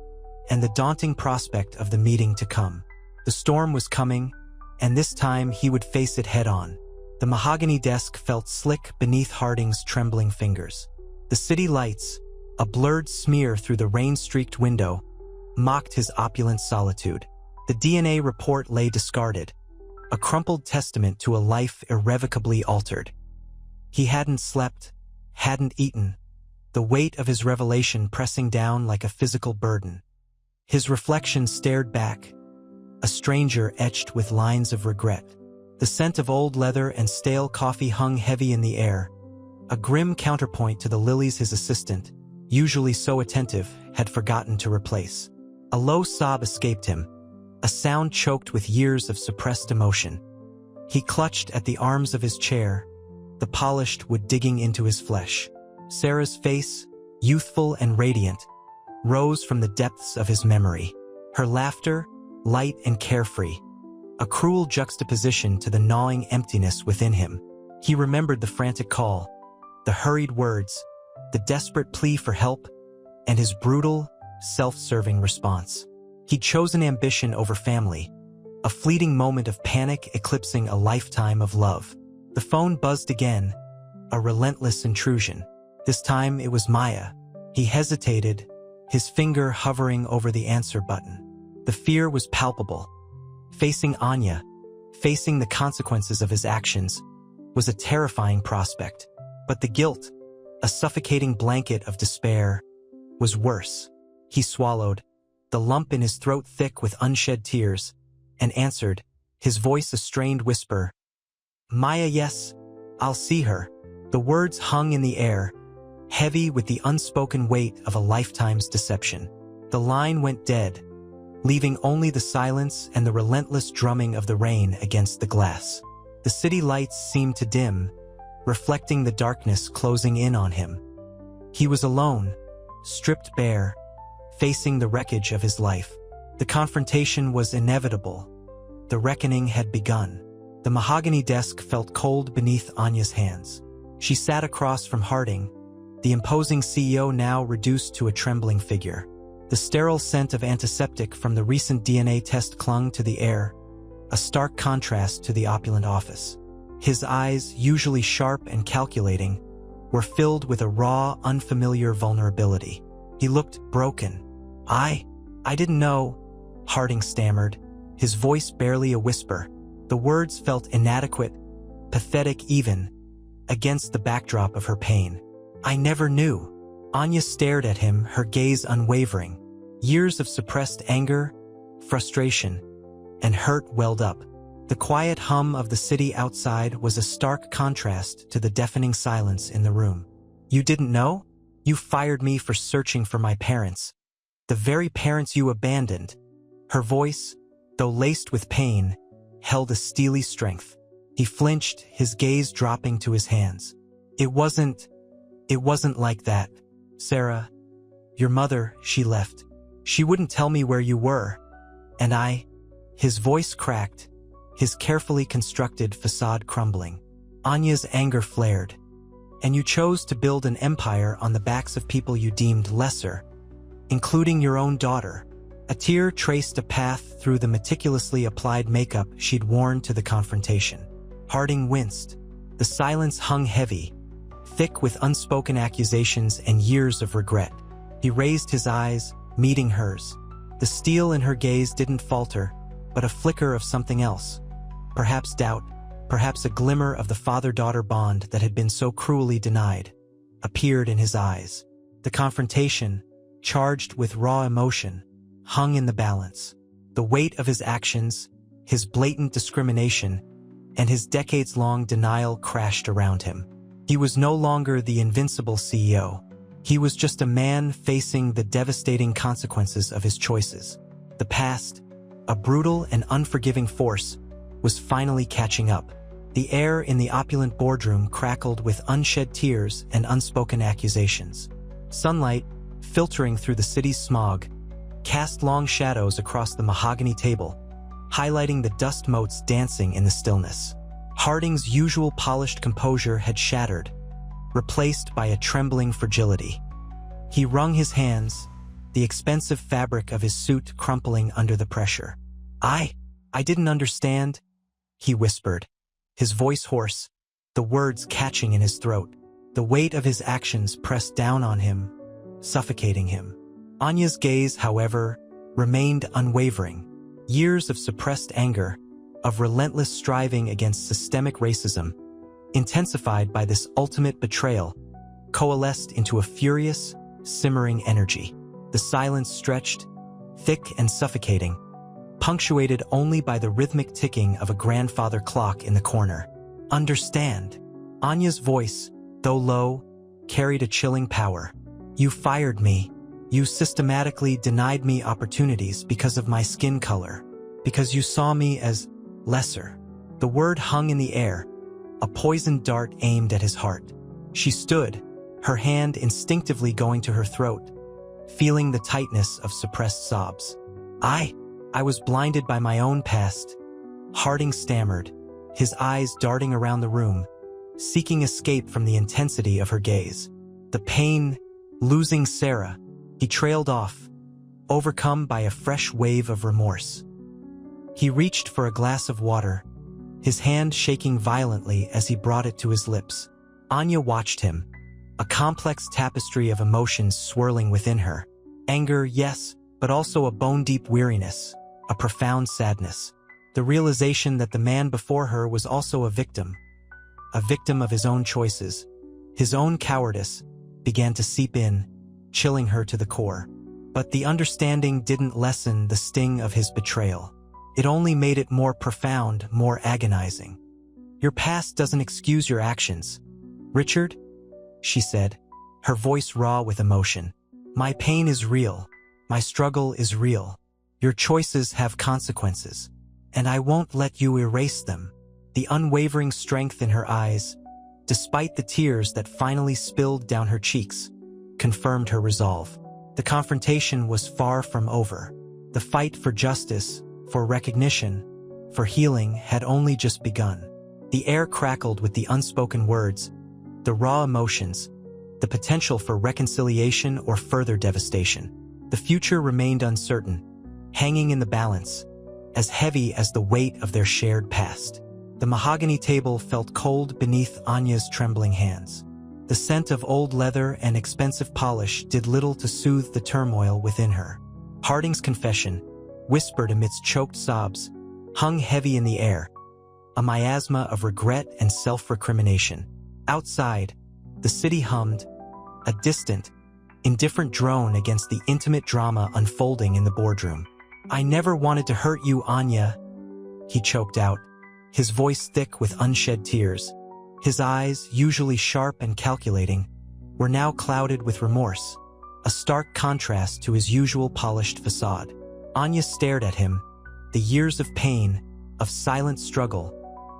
and the daunting prospect of the meeting to come. The storm was coming, and this time he would face it head-on. The mahogany desk felt slick beneath Harding's trembling fingers. The city lights, a blurred smear through the rain-streaked window, mocked his opulent solitude. The DNA report lay discarded, a crumpled testament to a life irrevocably altered. He hadn't slept, hadn't eaten, the weight of his revelation pressing down like a physical burden. His reflection stared back, a stranger etched with lines of regret. The scent of old leather and stale coffee hung heavy in the air, a grim counterpoint to the lilies his assistant, usually so attentive, had forgotten to replace. A low sob escaped him, a sound choked with years of suppressed emotion. He clutched at the arms of his chair, the polished wood digging into his flesh. Sarah's face, youthful and radiant, rose from the depths of his memory. Her laughter, light and carefree, a cruel juxtaposition to the gnawing emptiness within him. He remembered the frantic call, the hurried words, the desperate plea for help, and his brutal, self-serving response. He'd chosen ambition over family, a fleeting moment of panic eclipsing a lifetime of love. The phone buzzed again, a relentless intrusion. This time it was Maya, He hesitated, his finger hovering over the answer button. The fear was palpable. Facing Anya, facing the consequences of his actions, was a terrifying prospect. But the guilt, a suffocating blanket of despair, was worse. He swallowed, the lump in his throat thick with unshed tears, and answered, his voice a strained whisper, "Maya, yes, I'll see her." The words hung in the air, heavy with the unspoken weight of a lifetime's deception. The line went dead, leaving only the silence and the relentless drumming of the rain against the glass. The city lights seemed to dim, reflecting the darkness closing in on him. He was alone, stripped bare, facing the wreckage of his life. The confrontation was inevitable. The reckoning had begun. The mahogany desk felt cold beneath Anya's hands. She sat across from Harding, the imposing CEO now reduced to a trembling figure. The sterile scent of antiseptic from the recent DNA test clung to the air, a stark contrast to the opulent office. His eyes, usually sharp and calculating, were filled with a raw, unfamiliar vulnerability. He looked broken. I didn't know," Harding stammered, his voice barely a whisper. The words felt inadequate, pathetic even, against the backdrop of her pain. "I never knew." Anya stared at him, her gaze unwavering. Years of suppressed anger, frustration, and hurt welled up. The quiet hum of the city outside was a stark contrast to the deafening silence in the room. "You didn't know? You fired me for searching for my parents. The very parents you abandoned." Her voice, though laced with pain, held a steely strength. He flinched, his gaze dropping to his hands. It wasn't like that, Sarah. Your mother, she left. She wouldn't tell me where you were. And his voice cracked, his carefully constructed facade crumbling. Anya's anger flared. "And you chose to build an empire on the backs of people you deemed lesser, including your own daughter." A tear traced a path through the meticulously applied makeup she'd worn to the confrontation. Harding winced. The silence hung heavy, thick with unspoken accusations and years of regret. He raised his eyes, meeting hers. The steel in her gaze didn't falter, but a flicker of something else. Perhaps doubt, perhaps a glimmer of the father-daughter bond that had been so cruelly denied, appeared in his eyes. The confrontation, charged with raw emotion, hung in the balance. The weight of his actions, his blatant discrimination, and his decades-long denial crashed around him. He was no longer the invincible CEO. He was just a man facing the devastating consequences of his choices. The past, a brutal and unforgiving force, was finally catching up. The air in the opulent boardroom crackled with unshed tears and unspoken accusations. Sunlight, filtering through the city's smog, cast long shadows across the mahogany table, highlighting the dust motes dancing in the stillness. Harding's usual polished composure had shattered, replaced by a trembling fragility. He wrung his hands, the expensive fabric of his suit crumpling under the pressure. I didn't understand," he whispered, his voice hoarse, the words catching in his throat. The weight of his actions pressed down on him, suffocating him. Anya's gaze, however, remained unwavering. Years of suppressed anger, of relentless striving against systemic racism, intensified by this ultimate betrayal, coalesced into a furious, simmering energy. The silence stretched, thick and suffocating, punctuated only by the rhythmic ticking of a grandfather clock in the corner. "Understand." Anya's voice, though low, carried a chilling power. "You fired me. You systematically denied me opportunities because of my skin color, because you saw me as lesser." The word hung in the air, a poisoned dart aimed at his heart. She stood, her hand instinctively going to her throat, feeling the tightness of suppressed sobs. I was blinded by my own past," Harding stammered, his eyes darting around the room, seeking escape from the intensity of her gaze. The pain, losing Sarah, he trailed off, overcome by a fresh wave of remorse. He reached for a glass of water, his hand shaking violently as he brought it to his lips. Anya watched him, a complex tapestry of emotions swirling within her. Anger, yes, but also a bone-deep weariness, a profound sadness. The realization that the man before her was also a victim of his own choices, his own cowardice, began to seep in, chilling her to the core. But the understanding didn't lessen the sting of his betrayal. It only made it more profound, more agonizing. "Your past doesn't excuse your actions, Richard," she said, her voice raw with emotion. "My pain is real. My struggle is real. Your choices have consequences, and I won't let you erase them." The unwavering strength in her eyes, despite the tears that finally spilled down her cheeks, confirmed her resolve. The confrontation was far from over. The fight for justice, for recognition, for healing had only just begun. The air crackled with the unspoken words, the raw emotions, the potential for reconciliation or further devastation. The future remained uncertain, hanging in the balance, as heavy as the weight of their shared past. The mahogany table felt cold beneath Anya's trembling hands. The scent of old leather and expensive polish did little to soothe the turmoil within her. Harding's confession, whispered amidst choked sobs, hung heavy in the air, a miasma of regret and self-recrimination. Outside, the city hummed, a distant, indifferent drone against the intimate drama unfolding in the boardroom. "I never wanted to hurt you, Anya," he choked out, his voice thick with unshed tears. His eyes, usually sharp and calculating, were now clouded with remorse, a stark contrast to his usual polished facade. Anya stared at him, the years of pain, of silent struggle,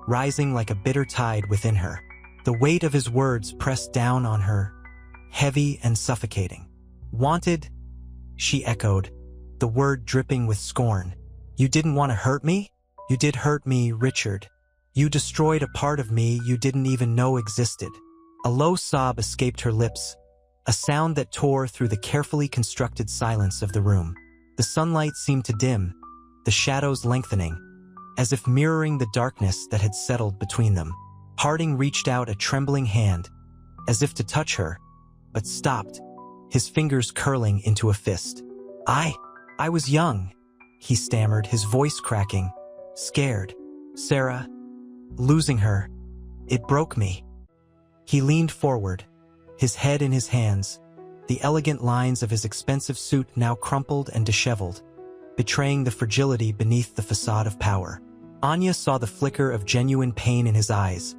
rising like a bitter tide within her. The weight of his words pressed down on her, heavy and suffocating. "Wanted?" she echoed, the word dripping with scorn. "You didn't want to hurt me? You did hurt me, Richard. You destroyed a part of me you didn't even know existed." A low sob escaped her lips, a sound that tore through the carefully constructed silence of the room. The sunlight seemed to dim, the shadows lengthening, as if mirroring the darkness that had settled between them. Harding reached out a trembling hand, as if to touch her, but stopped, his fingers curling into a fist. I was young," he stammered, his voice cracking, scared. "Sarah, losing her, it broke me." He leaned forward, his head in his hands, the elegant lines of his expensive suit now crumpled and disheveled, betraying the fragility beneath the facade of power. Anya saw the flicker of genuine pain in his eyes,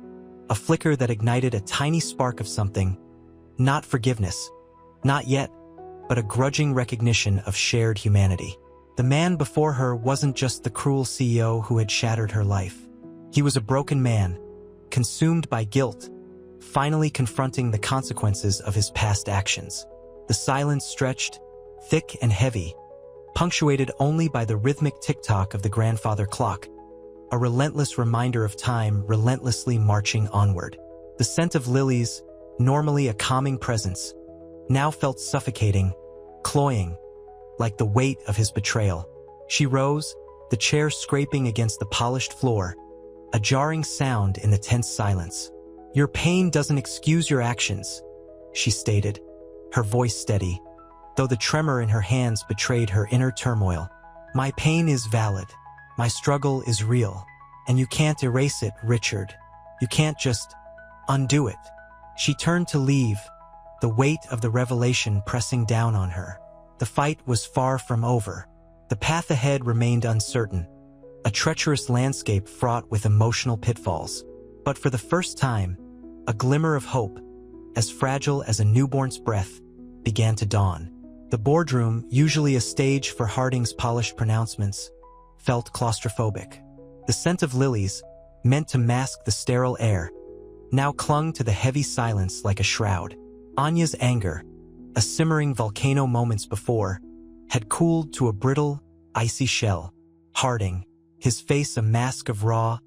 a flicker that ignited a tiny spark of something, not forgiveness, not yet, but a grudging recognition of shared humanity. The man before her wasn't just the cruel CEO who had shattered her life. He was a broken man, consumed by guilt, finally confronting the consequences of his past actions. The silence stretched, thick and heavy, punctuated only by the rhythmic tick-tock of the grandfather clock, a relentless reminder of time relentlessly marching onward. The scent of lilies, normally a calming presence, now felt suffocating, cloying, like the weight of his betrayal. She rose, the chair scraping against the polished floor, a jarring sound in the tense silence. "Your pain doesn't excuse your actions," she stated, her voice steady, though the tremor in her hands betrayed her inner turmoil. "My pain is valid. My struggle is real. And you can't erase it, Richard. You can't just undo it." She turned to leave, the weight of the revelation pressing down on her. The fight was far from over. The path ahead remained uncertain, a treacherous landscape fraught with emotional pitfalls. But for the first time, a glimmer of hope, as fragile as a newborn's breath, began to dawn. The boardroom, usually a stage for Harding's polished pronouncements, felt claustrophobic. The scent of lilies, meant to mask the sterile air, now clung to the heavy silence like a shroud. Anya's anger, a simmering volcano moments before, had cooled to a brittle, icy shell. Harding, his face a mask of raw,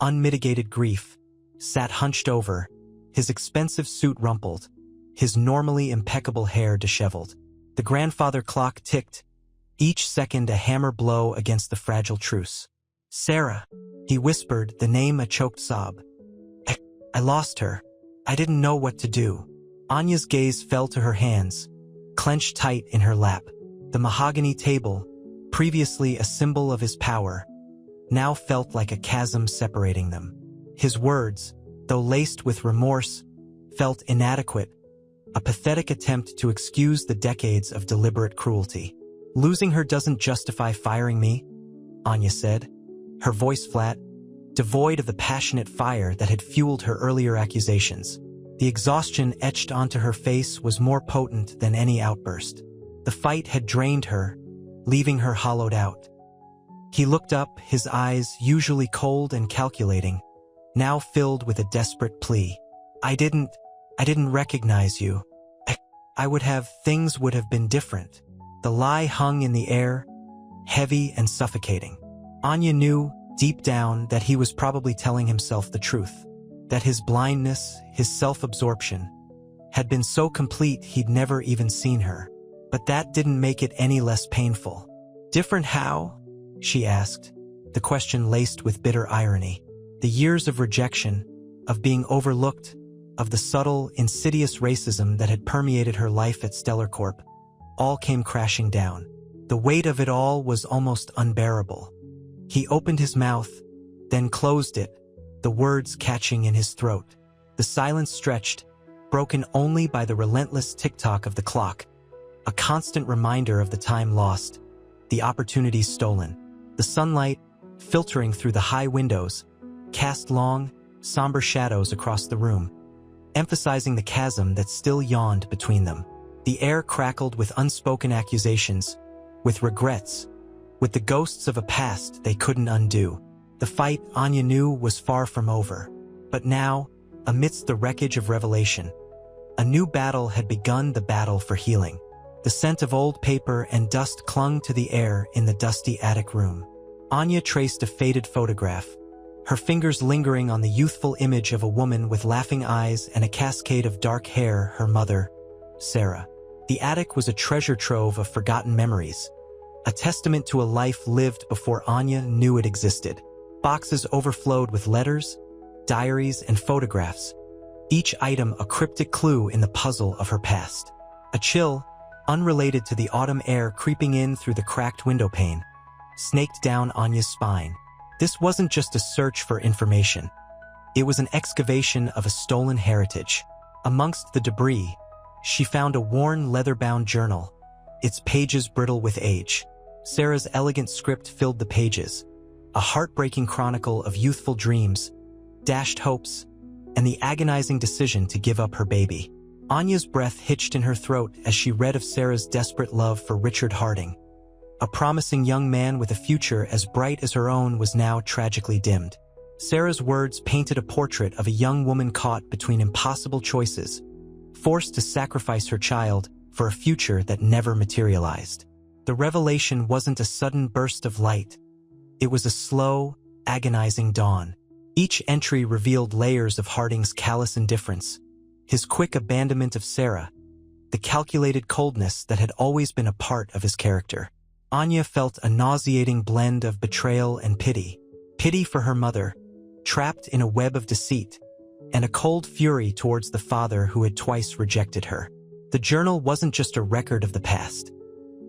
unmitigated grief, sat hunched over, his expensive suit rumpled, his normally impeccable hair disheveled. The grandfather clock ticked, each second a hammer blow against the fragile truce. "Sarah," he whispered, the name a choked sob. I lost her. I didn't know what to do." Anya's gaze fell to her hands, clenched tight in her lap. The mahogany table, previously a symbol of his power, now felt like a chasm separating them. His words, though laced with remorse, felt inadequate, a pathetic attempt to excuse the decades of deliberate cruelty. "Losing her doesn't justify firing me," Anya said, her voice flat, devoid of the passionate fire that had fueled her earlier accusations. The exhaustion etched onto her face was more potent than any outburst. The fight had drained her, leaving her hollowed out. He looked up, his eyes, usually cold and calculating, now filled with a desperate plea. I didn't recognize you. Things would have been different." The lie hung in the air, heavy and suffocating. Anya knew, deep down, that he was probably telling himself the truth, that his blindness, his self-absorption, had been so complete he'd never even seen her. But that didn't make it any less painful. "Different how?" she asked, the question laced with bitter irony. The years of rejection, of being overlooked, of the subtle, insidious racism that had permeated her life at Stellar Corp, all came crashing down. The weight of it all was almost unbearable. He opened his mouth, then closed it, the words catching in his throat. The silence stretched, broken only by the relentless tick-tock of the clock, a constant reminder of the time lost, the opportunities stolen. The sunlight, filtering through the high windows, cast long, somber shadows across the room, emphasizing the chasm that still yawned between them. The air crackled with unspoken accusations, with regrets, with the ghosts of a past they couldn't undo. The fight, Anya knew, was far from over. But now, amidst the wreckage of revelation, a new battle had begun, the battle for healing. The scent of old paper and dust clung to the air in the dusty attic room. Anya traced a faded photograph, her fingers lingering on the youthful image of a woman with laughing eyes and a cascade of dark hair, her mother, Sarah. The attic was a treasure trove of forgotten memories, a testament to a life lived before Anya knew it existed. Boxes overflowed with letters, diaries, and photographs, each item a cryptic clue in the puzzle of her past. A chill, unrelated to the autumn air creeping in through the cracked window pane, snaked down Anya's spine. This wasn't just a search for information. It was an excavation of a stolen heritage. Amongst the debris, she found a worn leather-bound journal, its pages brittle with age. Sarah's elegant script filled the pages, a heartbreaking chronicle of youthful dreams, dashed hopes, and the agonizing decision to give up her baby. Anya's breath hitched in her throat as she read of Sarah's desperate love for Richard Harding. A promising young man with a future as bright as her own was now tragically dimmed. Sarah's words painted a portrait of a young woman caught between impossible choices, forced to sacrifice her child for a future that never materialized. The revelation wasn't a sudden burst of light. It was a slow, agonizing dawn. Each entry revealed layers of Harding's callous indifference, his quick abandonment of Sarah, the calculated coldness that had always been a part of his character. Anya felt a nauseating blend of betrayal and pity. Pity for her mother, trapped in a web of deceit, and a cold fury towards the father who had twice rejected her. The journal wasn't just a record of the past.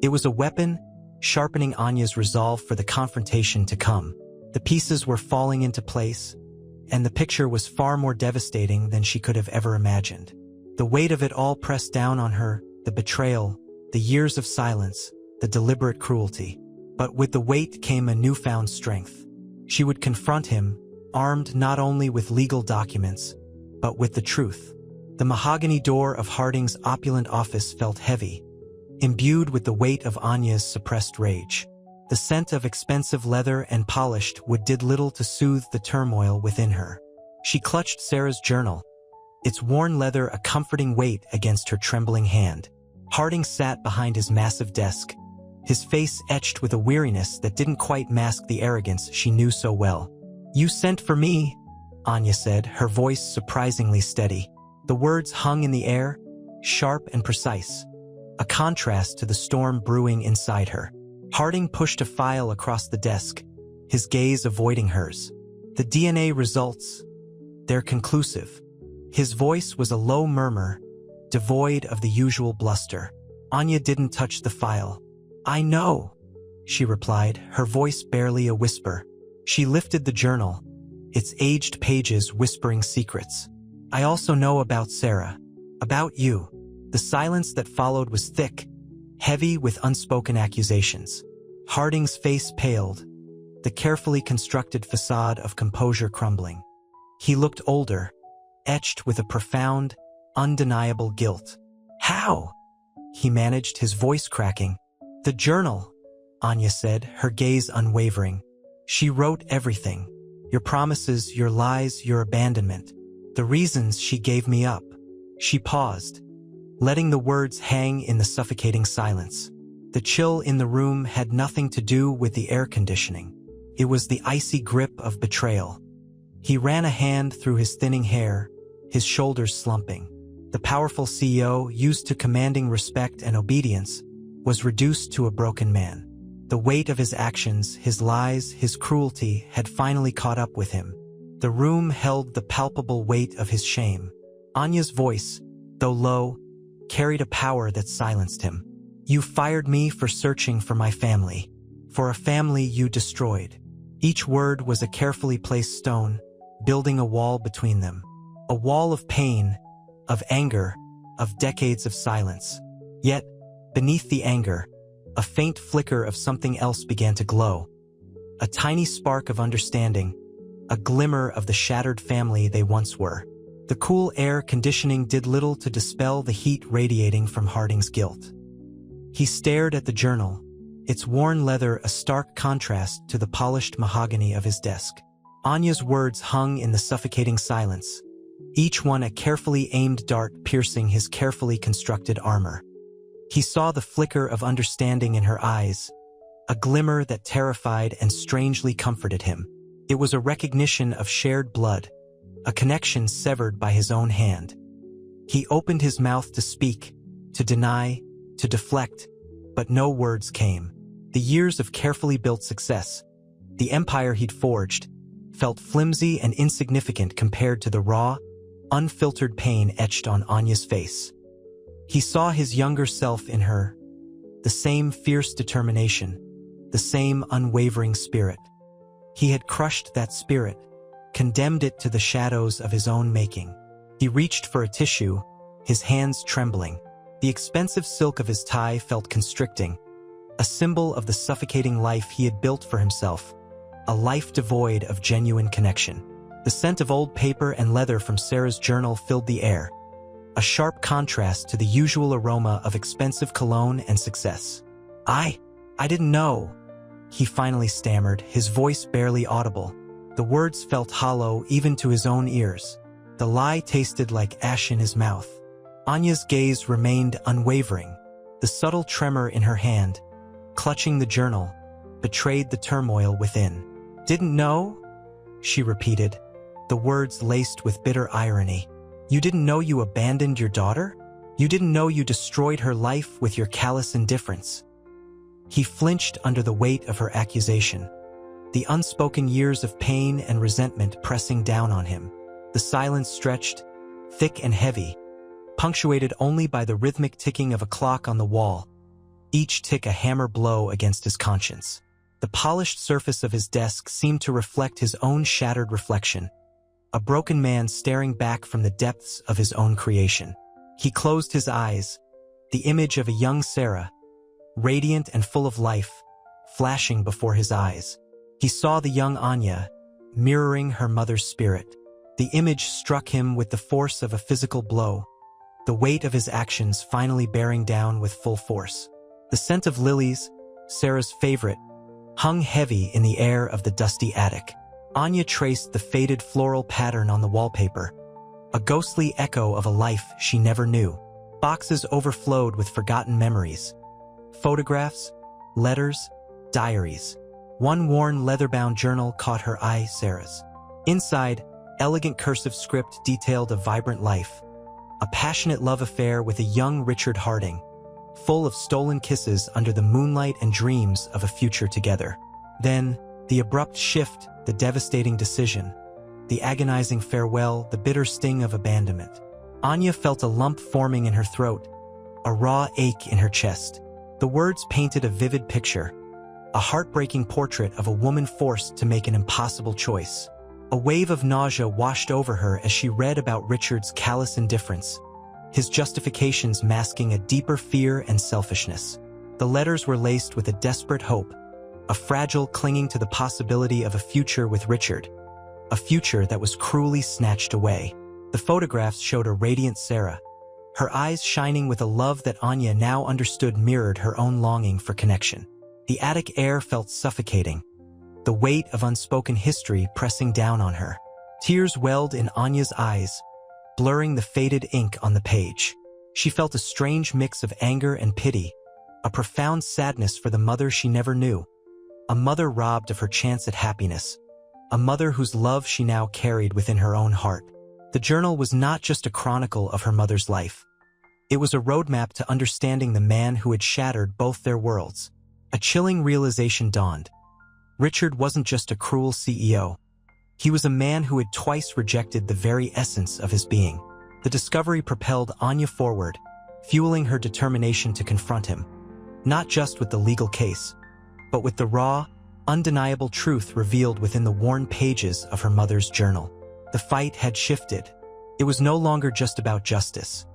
It was a weapon, sharpening Anya's resolve for the confrontation to come. The pieces were falling into place, and the picture was far more devastating than she could have ever imagined. The weight of it all pressed down on her, the betrayal, the years of silence, the deliberate cruelty. But with the weight came a newfound strength. She would confront him, armed not only with legal documents, but with the truth. The mahogany door of Harding's opulent office felt heavy, imbued with the weight of Anya's suppressed rage. The scent of expensive leather and polished wood did little to soothe the turmoil within her. She clutched Sarah's journal, its worn leather a comforting weight against her trembling hand. Harding sat behind his massive desk, his face etched with a weariness that didn't quite mask the arrogance she knew so well. "You sent for me," Anya said, her voice surprisingly steady. The words hung in the air, sharp and precise, a contrast to the storm brewing inside her. Harding pushed a file across the desk, his gaze avoiding hers. "The DNA results, they're conclusive." His voice was a low murmur, devoid of the usual bluster. Anya didn't touch the file. "I know," she replied, her voice barely a whisper. She lifted the journal, its aged pages whispering secrets. "I also know about Sarah. About you." The silence that followed was thick, heavy with unspoken accusations. Harding's face paled, the carefully constructed facade of composure crumbling. He looked older, etched with a profound, undeniable guilt. "How?" he managed, his voice cracking. "The journal," Anya said, her gaze unwavering. "She wrote everything. Your promises, your lies, your abandonment. The reasons she gave me up." She paused, letting the words hang in the suffocating silence. The chill in the room had nothing to do with the air conditioning. It was the icy grip of betrayal. He ran a hand through his thinning hair, his shoulders slumping. The powerful CEO, used to commanding respect and obedience, was reduced to a broken man. The weight of his actions, his lies, his cruelty had finally caught up with him. The room held the palpable weight of his shame. Anya's voice, though low, carried a power that silenced him. "You fired me for searching for my family, for a family you destroyed." Each word was a carefully placed stone, building a wall between them. A wall of pain, of anger, of decades of silence. Yet, beneath the anger, a faint flicker of something else began to glow. A tiny spark of understanding, a glimmer of the shattered family they once were. The cool air conditioning did little to dispel the heat radiating from Harding's guilt. He stared at the journal, its worn leather a stark contrast to the polished mahogany of his desk. Anya's words hung in the suffocating silence, each one a carefully aimed dart piercing his carefully constructed armor. He saw the flicker of understanding in her eyes, a glimmer that terrified and strangely comforted him. It was a recognition of shared blood, a connection severed by his own hand. He opened his mouth to speak, to deny, to deflect, but no words came. The years of carefully built success, the empire he'd forged, felt flimsy and insignificant compared to the raw, unfiltered pain etched on Anya's face. He saw his younger self in her, the same fierce determination, the same unwavering spirit. He had crushed that spirit, condemned it to the shadows of his own making. He reached for a tissue, his hands trembling. The expensive silk of his tie felt constricting, a symbol of the suffocating life he had built for himself, a life devoid of genuine connection. The scent of old paper and leather from Sarah's journal filled the air, a sharp contrast to the usual aroma of expensive cologne and success. I didn't know," he finally stammered, his voice barely audible. The words felt hollow even to his own ears. The lie tasted like ash in his mouth. Anya's gaze remained unwavering. The subtle tremor in her hand, clutching the journal, betrayed the turmoil within. "Didn't know?" she repeated, the words laced with bitter irony. "You didn't know you abandoned your daughter? You didn't know you destroyed her life with your callous indifference?" He flinched under the weight of her accusation, the unspoken years of pain and resentment pressing down on him. The silence stretched, thick and heavy, punctuated only by the rhythmic ticking of a clock on the wall, each tick a hammer blow against his conscience. The polished surface of his desk seemed to reflect his own shattered reflection, a broken man staring back from the depths of his own creation. He closed his eyes, the image of a young Sarah, radiant and full of life, flashing before his eyes. He saw the young Anya, mirroring her mother's spirit. The image struck him with the force of a physical blow, the weight of his actions finally bearing down with full force. The scent of lilies, Sarah's favorite, hung heavy in the air of the dusty attic. Anya traced the faded floral pattern on the wallpaper, a ghostly echo of a life she never knew. Boxes overflowed with forgotten memories. Photographs, letters, diaries. One worn leather-bound journal caught her eye, Sarah's. Inside, elegant cursive script detailed a vibrant life, a passionate love affair with a young Richard Harding, full of stolen kisses under the moonlight and dreams of a future together. Then, the abrupt shift, the devastating decision, the agonizing farewell, the bitter sting of abandonment. Anya felt a lump forming in her throat, a raw ache in her chest. The words painted a vivid picture, a heartbreaking portrait of a woman forced to make an impossible choice. A wave of nausea washed over her as she read about Richard's callous indifference, his justifications masking a deeper fear and selfishness. The letters were laced with a desperate hope, a fragile clinging to the possibility of a future with Richard, a future that was cruelly snatched away. The photographs showed a radiant Sarah, her eyes shining with a love that Anya now understood mirrored her own longing for connection. The attic air felt suffocating, the weight of unspoken history pressing down on her. Tears welled in Anya's eyes, blurring the faded ink on the page. She felt a strange mix of anger and pity, a profound sadness for the mother she never knew, a mother robbed of her chance at happiness, a mother whose love she now carried within her own heart. The journal was not just a chronicle of her mother's life. It was a roadmap to understanding the man who had shattered both their worlds. A chilling realization dawned. Richard wasn't just a cruel CEO. He was a man who had twice rejected the very essence of his being. The discovery propelled Anya forward, fueling her determination to confront him, not just with the legal case, but with the raw, undeniable truth revealed within the worn pages of her mother's journal. The fight had shifted. It was no longer just about justice.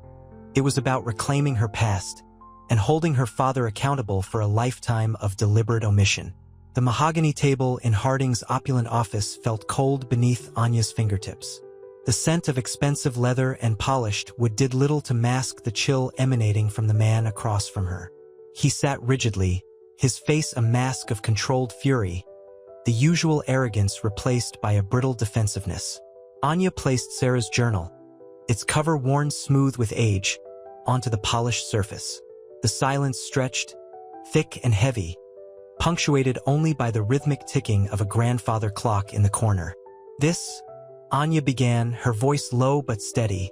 It was about reclaiming her past and holding her father accountable for a lifetime of deliberate omission. The mahogany table in Harding's opulent office felt cold beneath Anya's fingertips. The scent of expensive leather and polished wood did little to mask the chill emanating from the man across from her. He sat rigidly, his face a mask of controlled fury, the usual arrogance replaced by a brittle defensiveness. Anya placed Sarah's journal, its cover worn smooth with age, onto the polished surface. The silence stretched, thick and heavy, punctuated only by the rhythmic ticking of a grandfather clock in the corner. "This," Anya began, her voice low but steady,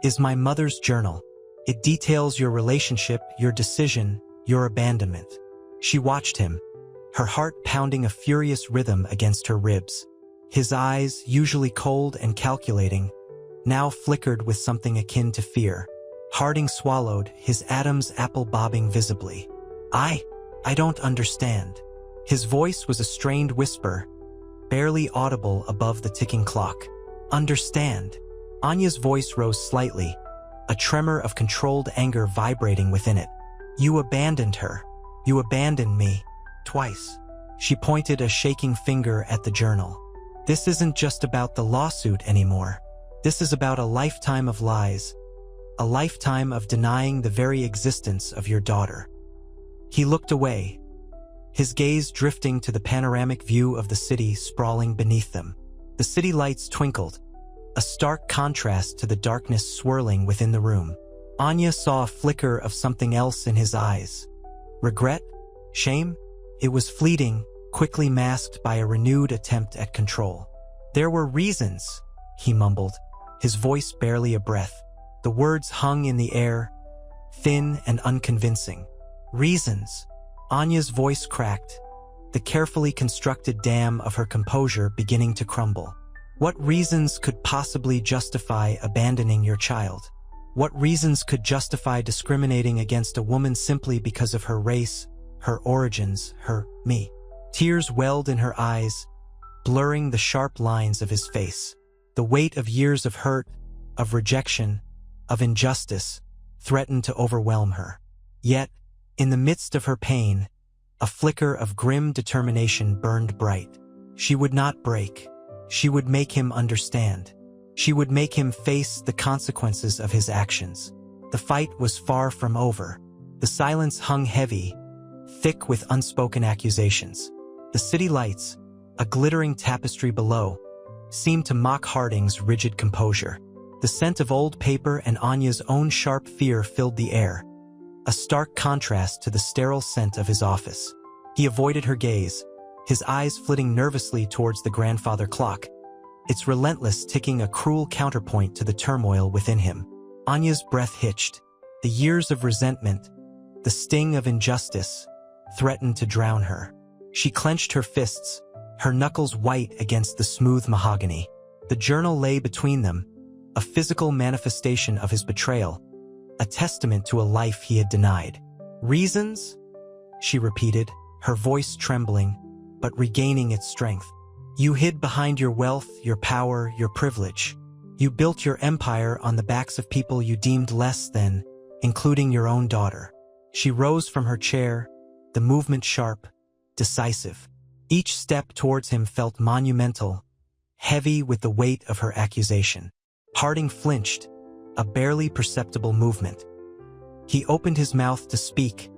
"is my mother's journal. It details your relationship, your decision, your abandonment." She watched him, her heart pounding a furious rhythm against her ribs. His eyes, usually cold and calculating, now flickered with something akin to fear. Harding swallowed, his Adam's apple bobbing visibly. I don't understand." His voice was a strained whisper, barely audible above the ticking clock. "Understand?" Anya's voice rose slightly, a tremor of controlled anger vibrating within it. "You abandoned her. You abandoned me. Twice." She pointed a shaking finger at the journal. "This isn't just about the lawsuit anymore. This is about a lifetime of lies, a lifetime of denying the very existence of your daughter." He looked away, his gaze drifting to the panoramic view of the city sprawling beneath them. The city lights twinkled, a stark contrast to the darkness swirling within the room. Anya saw a flicker of something else in his eyes. Regret? Shame? It was fleeting, quickly masked by a renewed attempt at control. "There were reasons," he mumbled, his voice barely a breath. The words hung in the air, thin and unconvincing. "Reasons." Anya's voice cracked, the carefully constructed dam of her composure beginning to crumble. What reasons could possibly justify abandoning your child? What reasons could justify discriminating against a woman simply because of her race, her origins, me? Tears welled in her eyes, blurring the sharp lines of his face. The weight of years of hurt, of rejection, of injustice, threatened to overwhelm her. Yet, in the midst of her pain, a flicker of grim determination burned bright. She would not break. She would make him understand. She would make him face the consequences of his actions. The fight was far from over. The silence hung heavy, thick with unspoken accusations. The city lights, a glittering tapestry below, seemed to mock Harding's rigid composure. The scent of old paper and Anya's own sharp fear filled the air, a stark contrast to the sterile scent of his office. He avoided her gaze, his eyes flitting nervously towards the grandfather clock, its relentless ticking a cruel counterpoint to the turmoil within him. Anya's breath hitched. The years of resentment, the sting of injustice, threatened to drown her. She clenched her fists, her knuckles white against the smooth mahogany. The journal lay between them, a physical manifestation of his betrayal, a testament to a life he had denied. "Reasons?" she repeated, her voice trembling, but regaining its strength. "You hid behind your wealth, your power, your privilege. You built your empire on the backs of people you deemed less than, including your own daughter." She rose from her chair, the movement sharp, decisive. Each step towards him felt monumental, heavy with the weight of her accusation. Harding flinched, a barely perceptible movement. He opened his mouth to speak,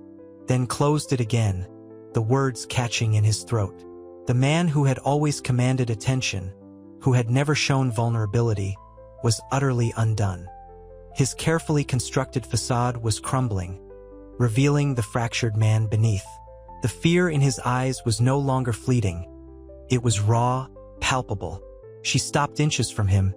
then closed it again, the words catching in his throat. The man who had always commanded attention, who had never shown vulnerability, was utterly undone. His carefully constructed facade was crumbling, revealing the fractured man beneath. The fear in his eyes was no longer fleeting. It was raw, palpable. She stopped inches from him,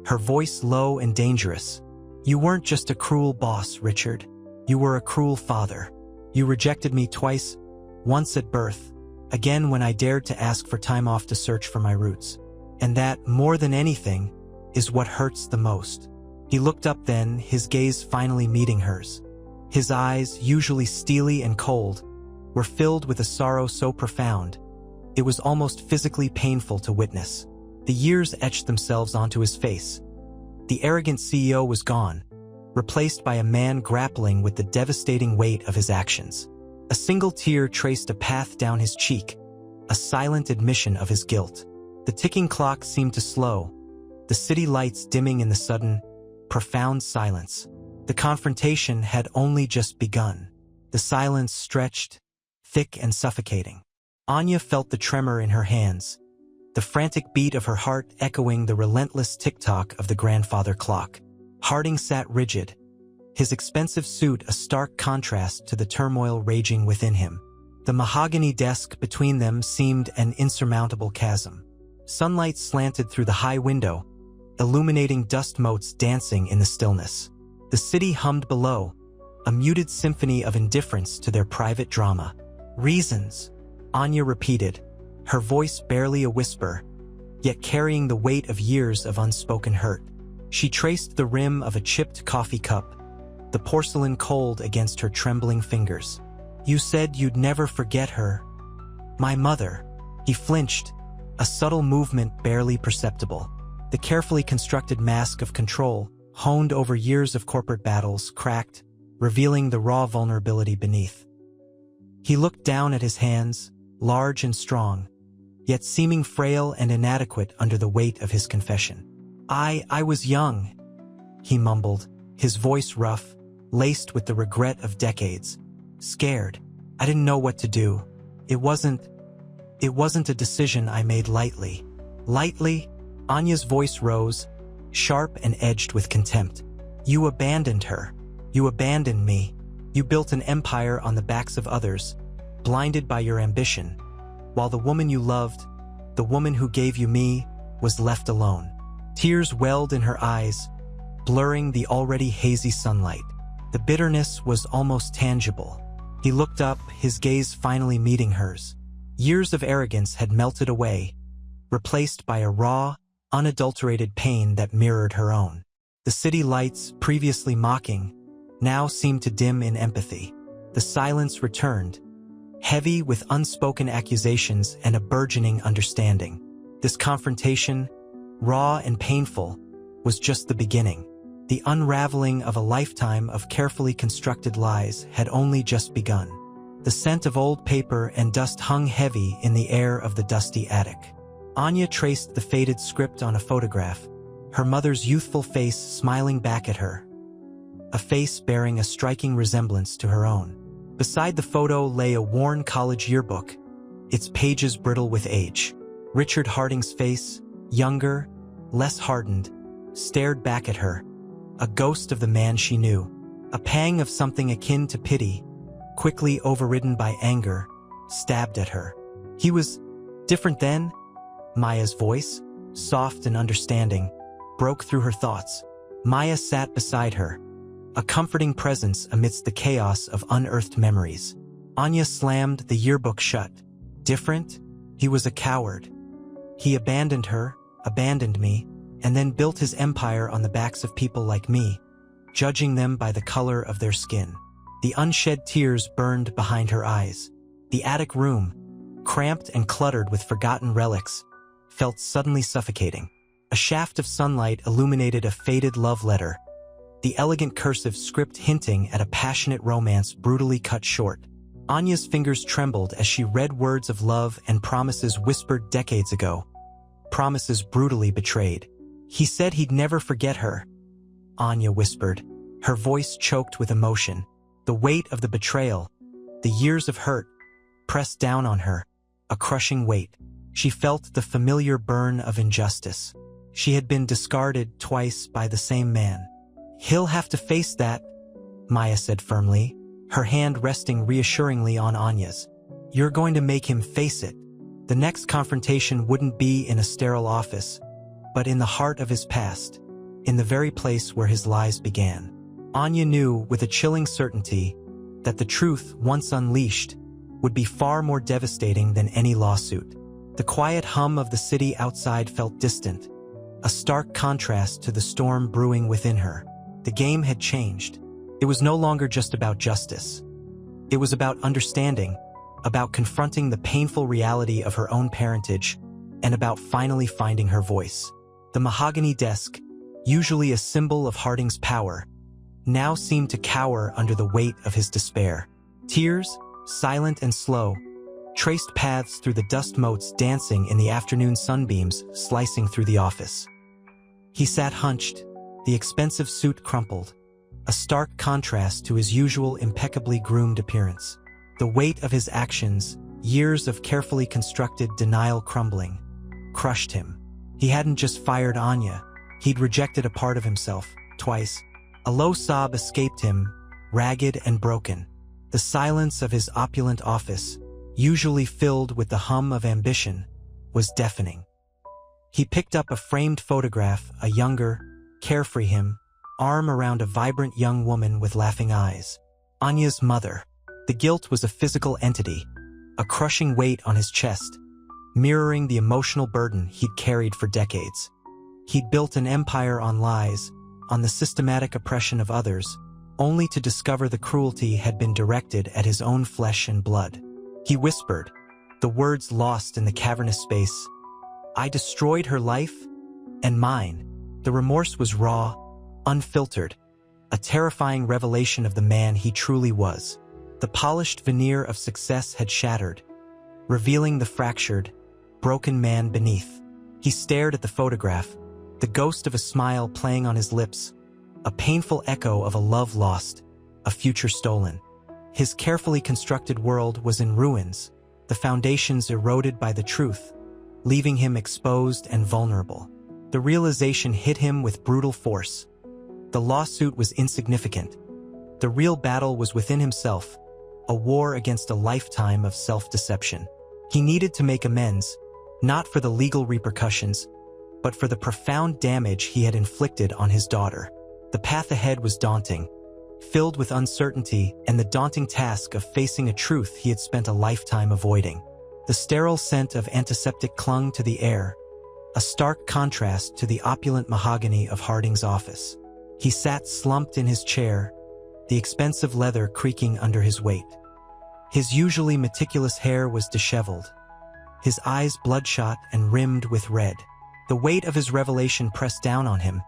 her voice low and dangerous. "You weren't just a cruel boss, Richard. You were a cruel father. You rejected me twice, once at birth, again when I dared to ask for time off to search for my roots. And that, more than anything, is what hurts the most." He looked up then, his gaze finally meeting hers. His eyes, usually steely and cold, were filled with a sorrow so profound, it was almost physically painful to witness. The years etched themselves onto his face. The arrogant CEO was gone, replaced by a man grappling with the devastating weight of his actions. A single tear traced a path down his cheek, a silent admission of his guilt. The ticking clock seemed to slow, the city lights dimming in the sudden, profound silence. The confrontation had only just begun. The silence stretched, thick and suffocating. Anya felt the tremor in her hands, the frantic beat of her heart echoing the relentless tick-tock of the grandfather clock. Harding sat rigid, his expensive suit a stark contrast to the turmoil raging within him. The mahogany desk between them seemed an insurmountable chasm. Sunlight slanted through the high window, illuminating dust motes dancing in the stillness. The city hummed below, a muted symphony of indifference to their private drama. "Reasons," Anya repeated, her voice barely a whisper, yet carrying the weight of years of unspoken hurt. She traced the rim of a chipped coffee cup, the porcelain cold against her trembling fingers. "You said you'd never forget her. My mother." He flinched, a subtle movement barely perceptible. The carefully constructed mask of control, honed over years of corporate battles, cracked, revealing the raw vulnerability beneath. He looked down at his hands, large and strong, yet seeming frail and inadequate under the weight of his confession. I was young," he mumbled, his voice rough, laced with the regret of decades. "Scared. I didn't know what to do. It wasn't a decision I made lightly." "Lightly?" Anya's voice rose, sharp and edged with contempt. "You abandoned her. You abandoned me. You built an empire on the backs of others, blinded by your ambition, while the woman you loved, the woman who gave you me, was left alone." Tears welled in her eyes, blurring the already hazy sunlight. The bitterness was almost tangible. He looked up, his gaze finally meeting hers. Years of arrogance had melted away, replaced by a raw, unadulterated pain that mirrored her own. The city lights, previously mocking, now seemed to dim in empathy. The silence returned, heavy with unspoken accusations and a burgeoning understanding. This confrontation, raw and painful, was just the beginning. The unraveling of a lifetime of carefully constructed lies had only just begun. The scent of old paper and dust hung heavy in the air of the dusty attic. Anya traced the faded script on a photograph, her mother's youthful face smiling back at her, a face bearing a striking resemblance to her own. Beside the photo lay a worn college yearbook, its pages brittle with age. Richard Harding's face, younger, less hardened, stared back at her, a ghost of the man she knew. A pang of something akin to pity, quickly overridden by anger, stabbed at her. He was different then? Maya's voice, soft and understanding, broke through her thoughts. Maya sat beside her, a comforting presence amidst the chaos of unearthed memories. Anya slammed the yearbook shut. Different? He was a coward. He abandoned her, abandoned me, and then built his empire on the backs of people like me, judging them by the color of their skin. The unshed tears burned behind her eyes. The attic room, cramped and cluttered with forgotten relics, felt suddenly suffocating. A shaft of sunlight illuminated a faded love letter, the elegant cursive script hinting at a passionate romance brutally cut short. Anya's fingers trembled as she read words of love and promises whispered decades ago. Promises brutally betrayed. He said he'd never forget her, Anya whispered, her voice choked with emotion. The weight of the betrayal, the years of hurt, pressed down on her, a crushing weight. She felt the familiar burn of injustice. She had been discarded twice by the same man. He'll have to face that, Maya said firmly, her hand resting reassuringly on Anya's. You're going to make him face it. The next confrontation wouldn't be in a sterile office, but in the heart of his past, in the very place where his lies began. Anya knew with a chilling certainty that the truth, once unleashed, would be far more devastating than any lawsuit. The quiet hum of the city outside felt distant, a stark contrast to the storm brewing within her. The game had changed. It was no longer just about justice. It was about understanding, about confronting the painful reality of her own parentage, and about finally finding her voice. The mahogany desk, usually a symbol of Harding's power, now seemed to cower under the weight of his despair. Tears, silent and slow, traced paths through the dust motes dancing in the afternoon sunbeams slicing through the office. He sat hunched, the expensive suit crumpled, a stark contrast to his usual impeccably groomed appearance. The weight of his actions, years of carefully constructed denial crumbling, crushed him. He hadn't just fired Anya, he'd rejected a part of himself, twice. A low sob escaped him, ragged and broken. The silence of his opulent office, usually filled with the hum of ambition, was deafening. He picked up a framed photograph, a younger, carefree him, arm around a vibrant young woman with laughing eyes. Anya's mother. The guilt was a physical entity, a crushing weight on his chest, mirroring the emotional burden he'd carried for decades. He'd built an empire on lies, on the systematic oppression of others, only to discover the cruelty had been directed at his own flesh and blood. He whispered, the words lost in the cavernous space. I destroyed her life and mine. The remorse was raw, unfiltered, a terrifying revelation of the man he truly was. The polished veneer of success had shattered, revealing the fractured, broken man beneath. He stared at the photograph, the ghost of a smile playing on his lips, a painful echo of a love lost, a future stolen. His carefully constructed world was in ruins, the foundations eroded by the truth, leaving him exposed and vulnerable. The realization hit him with brutal force. The lawsuit was insignificant. The real battle was within himself, a war against a lifetime of self-deception. He needed to make amends, not for the legal repercussions, but for the profound damage he had inflicted on his daughter. The path ahead was daunting, filled with uncertainty and the daunting task of facing a truth he had spent a lifetime avoiding. The sterile scent of antiseptic clung to the air, a stark contrast to the opulent mahogany of Harding's office. He sat slumped in his chair, the expensive leather creaking under his weight. His usually meticulous hair was disheveled, his eyes bloodshot and rimmed with red. The weight of his revelation pressed down on him,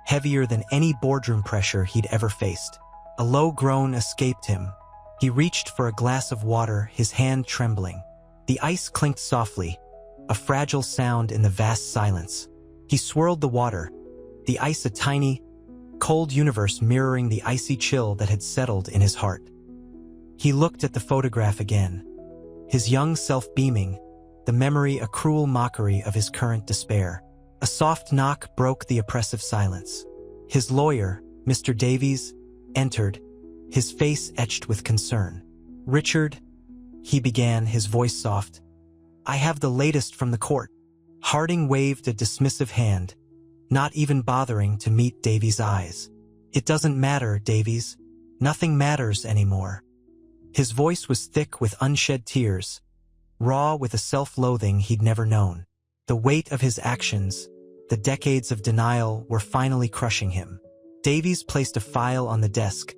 heavier than any boardroom pressure he'd ever faced. A low groan escaped him. He reached for a glass of water, his hand trembling. The ice clinked softly, a fragile sound in the vast silence. He swirled the water, the ice a tiny, cold universe mirroring the icy chill that had settled in his heart. He looked at the photograph again, his young self beaming, the memory a cruel mockery of his current despair. A soft knock broke the oppressive silence. His lawyer, Mr. Davies, entered, his face etched with concern. Richard, he began, his voice soft. I have the latest from the court. Harding waved a dismissive hand, not even bothering to meet Davies' eyes. It doesn't matter, Davies. Nothing matters anymore. His voice was thick with unshed tears, raw with a self-loathing he'd never known. The weight of his actions, The decades of denial were finally crushing him. Davies placed a file on the desk,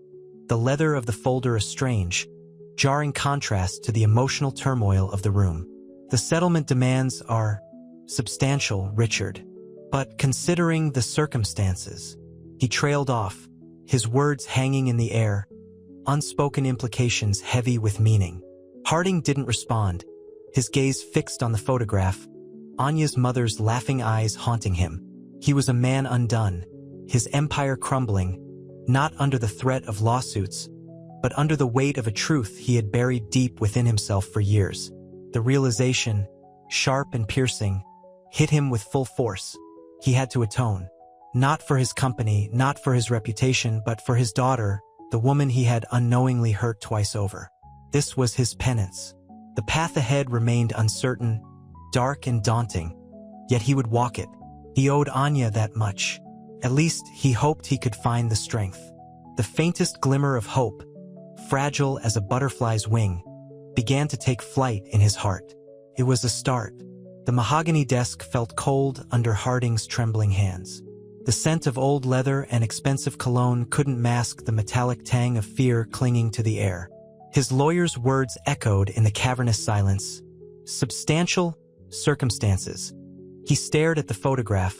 the leather of the folder a strange, jarring contrast to the emotional turmoil of the room. The settlement demands are substantial, Richard. But considering the circumstances, he trailed off, his words hanging in the air, unspoken implications heavy with meaning. Harding didn't respond, his gaze fixed on the photograph, Anya's mother's laughing eyes haunting him. He was a man undone, his empire crumbling, not under the threat of lawsuits, but under the weight of a truth he had buried deep within himself for years. The realization, sharp and piercing, hit him with full force. He had to atone. Not for his company, not for his reputation, but for his daughter, the woman he had unknowingly hurt twice over. This was his penance. The path ahead remained uncertain, dark and daunting, yet he would walk it. He owed Anya that much. At least he hoped he could find the strength. The faintest glimmer of hope, fragile as a butterfly's wing, began to take flight in his heart. It was a start. The mahogany desk felt cold under Harding's trembling hands. The scent of old leather and expensive cologne couldn't mask the metallic tang of fear clinging to the air. His lawyer's words echoed in the cavernous silence. Substantial circumstances. He stared at the photograph,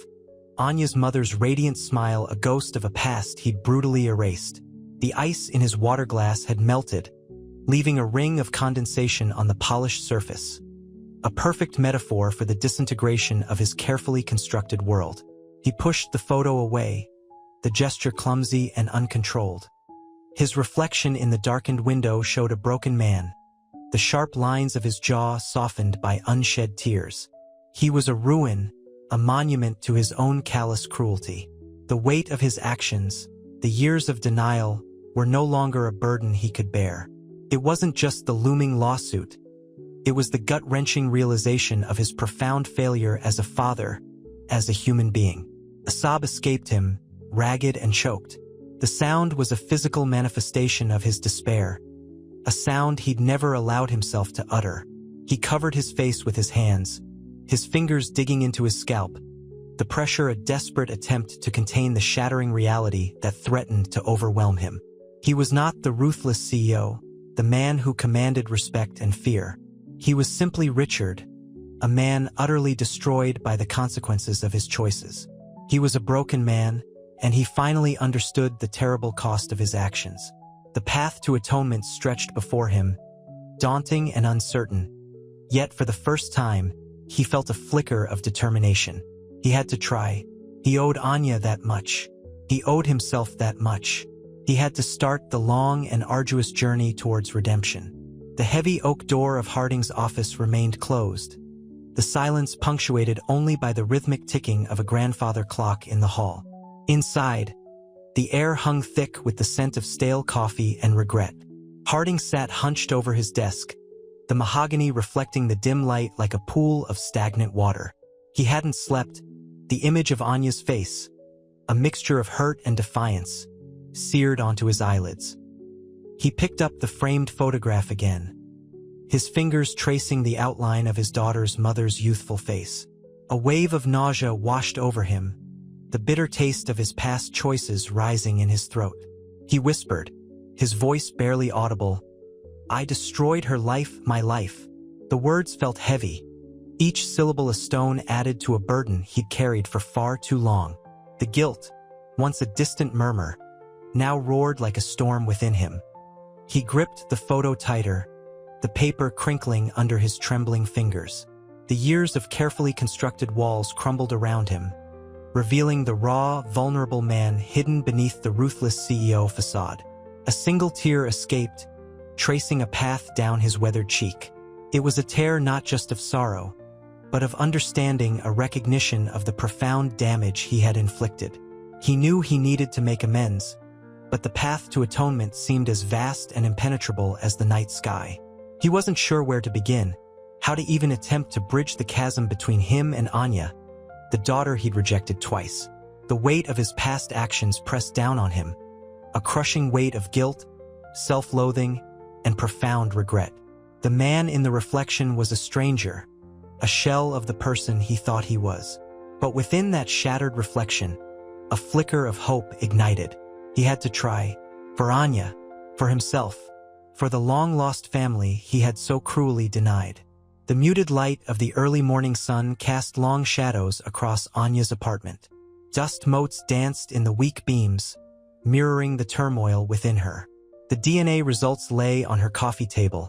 Anya's mother's radiant smile a ghost of a past he'd brutally erased. The ice in his water glass had melted, leaving a ring of condensation on the polished surface. A perfect metaphor for the disintegration of his carefully constructed world. He pushed the photo away, the gesture clumsy and uncontrolled. His reflection in the darkened window showed a broken man, the sharp lines of his jaw softened by unshed tears. He was a ruin, a monument to his own callous cruelty. The weight of his actions, the years of denial, were no longer a burden he could bear. It wasn't just the looming lawsuit. It was the gut-wrenching realization of his profound failure as a father, as a human being. A sob escaped him, ragged and choked. The sound was a physical manifestation of his despair, a sound he'd never allowed himself to utter. He covered his face with his hands, his fingers digging into his scalp, the pressure a desperate attempt to contain the shattering reality that threatened to overwhelm him. He was not the ruthless CEO, the man who commanded respect and fear. He was simply Richard, a man utterly destroyed by the consequences of his choices. He was a broken man, and he finally understood the terrible cost of his actions. The path to atonement stretched before him, daunting and uncertain. Yet for the first time, he felt a flicker of determination. He had to try. He owed Anya that much. He owed himself that much. He had to start the long and arduous journey towards redemption. The heavy oak door of Harding's office remained closed, the silence punctuated only by the rhythmic ticking of a grandfather clock in the hall. Inside, the air hung thick with the scent of stale coffee and regret. Harding sat hunched over his desk, the mahogany reflecting the dim light like a pool of stagnant water. He hadn't slept. The image of Anya's face, a mixture of hurt and defiance, seared onto his eyelids. He picked up the framed photograph again, his fingers tracing the outline of his daughter's mother's youthful face. A wave of nausea washed over him, the bitter taste of his past choices rising in his throat. He whispered, his voice barely audible, "I destroyed her life, my life." The words felt heavy, each syllable a stone added to a burden he'd carried for far too long. The guilt, once a distant murmur, now roared like a storm within him. He gripped the photo tighter, the paper crinkling under his trembling fingers. The years of carefully constructed walls crumbled around him, revealing the raw, vulnerable man hidden beneath the ruthless CEO facade. A single tear escaped, tracing a path down his weathered cheek. It was a tear not just of sorrow, but of understanding, a recognition of the profound damage he had inflicted. He knew he needed to make amends, but the path to atonement seemed as vast and impenetrable as the night sky. He wasn't sure where to begin, how to even attempt to bridge the chasm between him and Anya, the daughter he'd rejected twice. The weight of his past actions pressed down on him, a crushing weight of guilt, self-loathing, and profound regret. The man in the reflection was a stranger, a shell of the person he thought he was. But within that shattered reflection, a flicker of hope ignited. He had to try. For Anya, for himself, for the long-lost family he had so cruelly denied. The muted light of the early morning sun cast long shadows across Anya's apartment. Dust motes danced in the weak beams, mirroring the turmoil within her. The DNA results lay on her coffee table,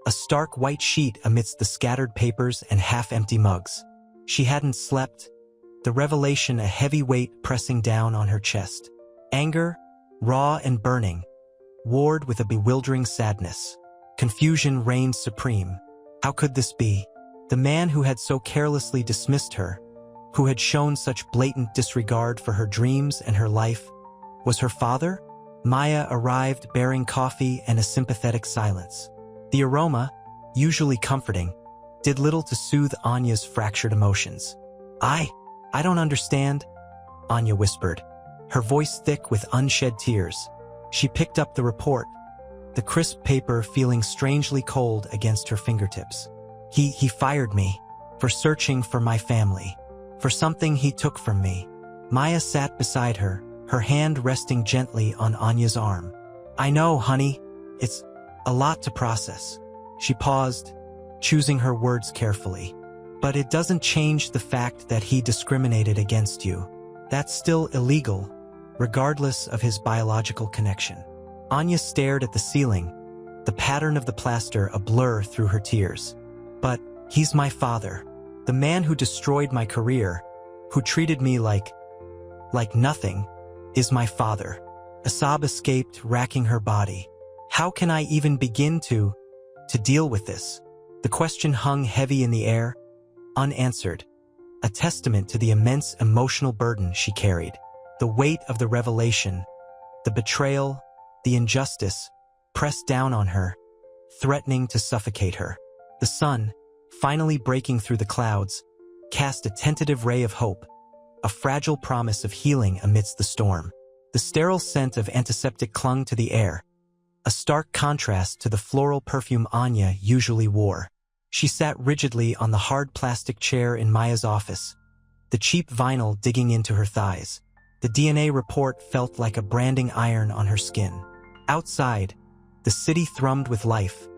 a stark white sheet amidst the scattered papers and half-empty mugs. She hadn't slept, the revelation a heavy weight pressing down on her chest. Anger, raw and burning, warred with a bewildering sadness. Confusion reigned supreme. How could this be? The man who had so carelessly dismissed her, who had shown such blatant disregard for her dreams and her life, was her father? Maya arrived bearing coffee and a sympathetic silence. The aroma, usually comforting, did little to soothe Anya's fractured emotions. I don't understand, Anya whispered, her voice thick with unshed tears. She picked up the report, the crisp paper feeling strangely cold against her fingertips. He fired me for searching for my family, for something he took from me. Maya sat beside her, her hand resting gently on Anya's arm. I know, honey, it's a lot to process. She paused, choosing her words carefully. But it doesn't change the fact that he discriminated against you. That's still illegal, regardless of his biological connection. Anya stared at the ceiling, the pattern of the plaster a blur through her tears. But he's my father, the man who destroyed my career, who treated me like nothing, is my father. A sob escaped, racking her body. How can I even begin to deal with this? The question hung heavy in the air, unanswered, a testament to the immense emotional burden she carried. The weight of the revelation, the betrayal, the injustice, pressed down on her, threatening to suffocate her. The sun, finally breaking through the clouds, cast a tentative ray of hope, a fragile promise of healing amidst the storm. The sterile scent of antiseptic clung to the air, a stark contrast to the floral perfume Anya usually wore. She sat rigidly on the hard plastic chair in Maya's office, the cheap vinyl digging into her thighs. The DNA report felt like a branding iron on her skin. Outside, the city thrummed with life,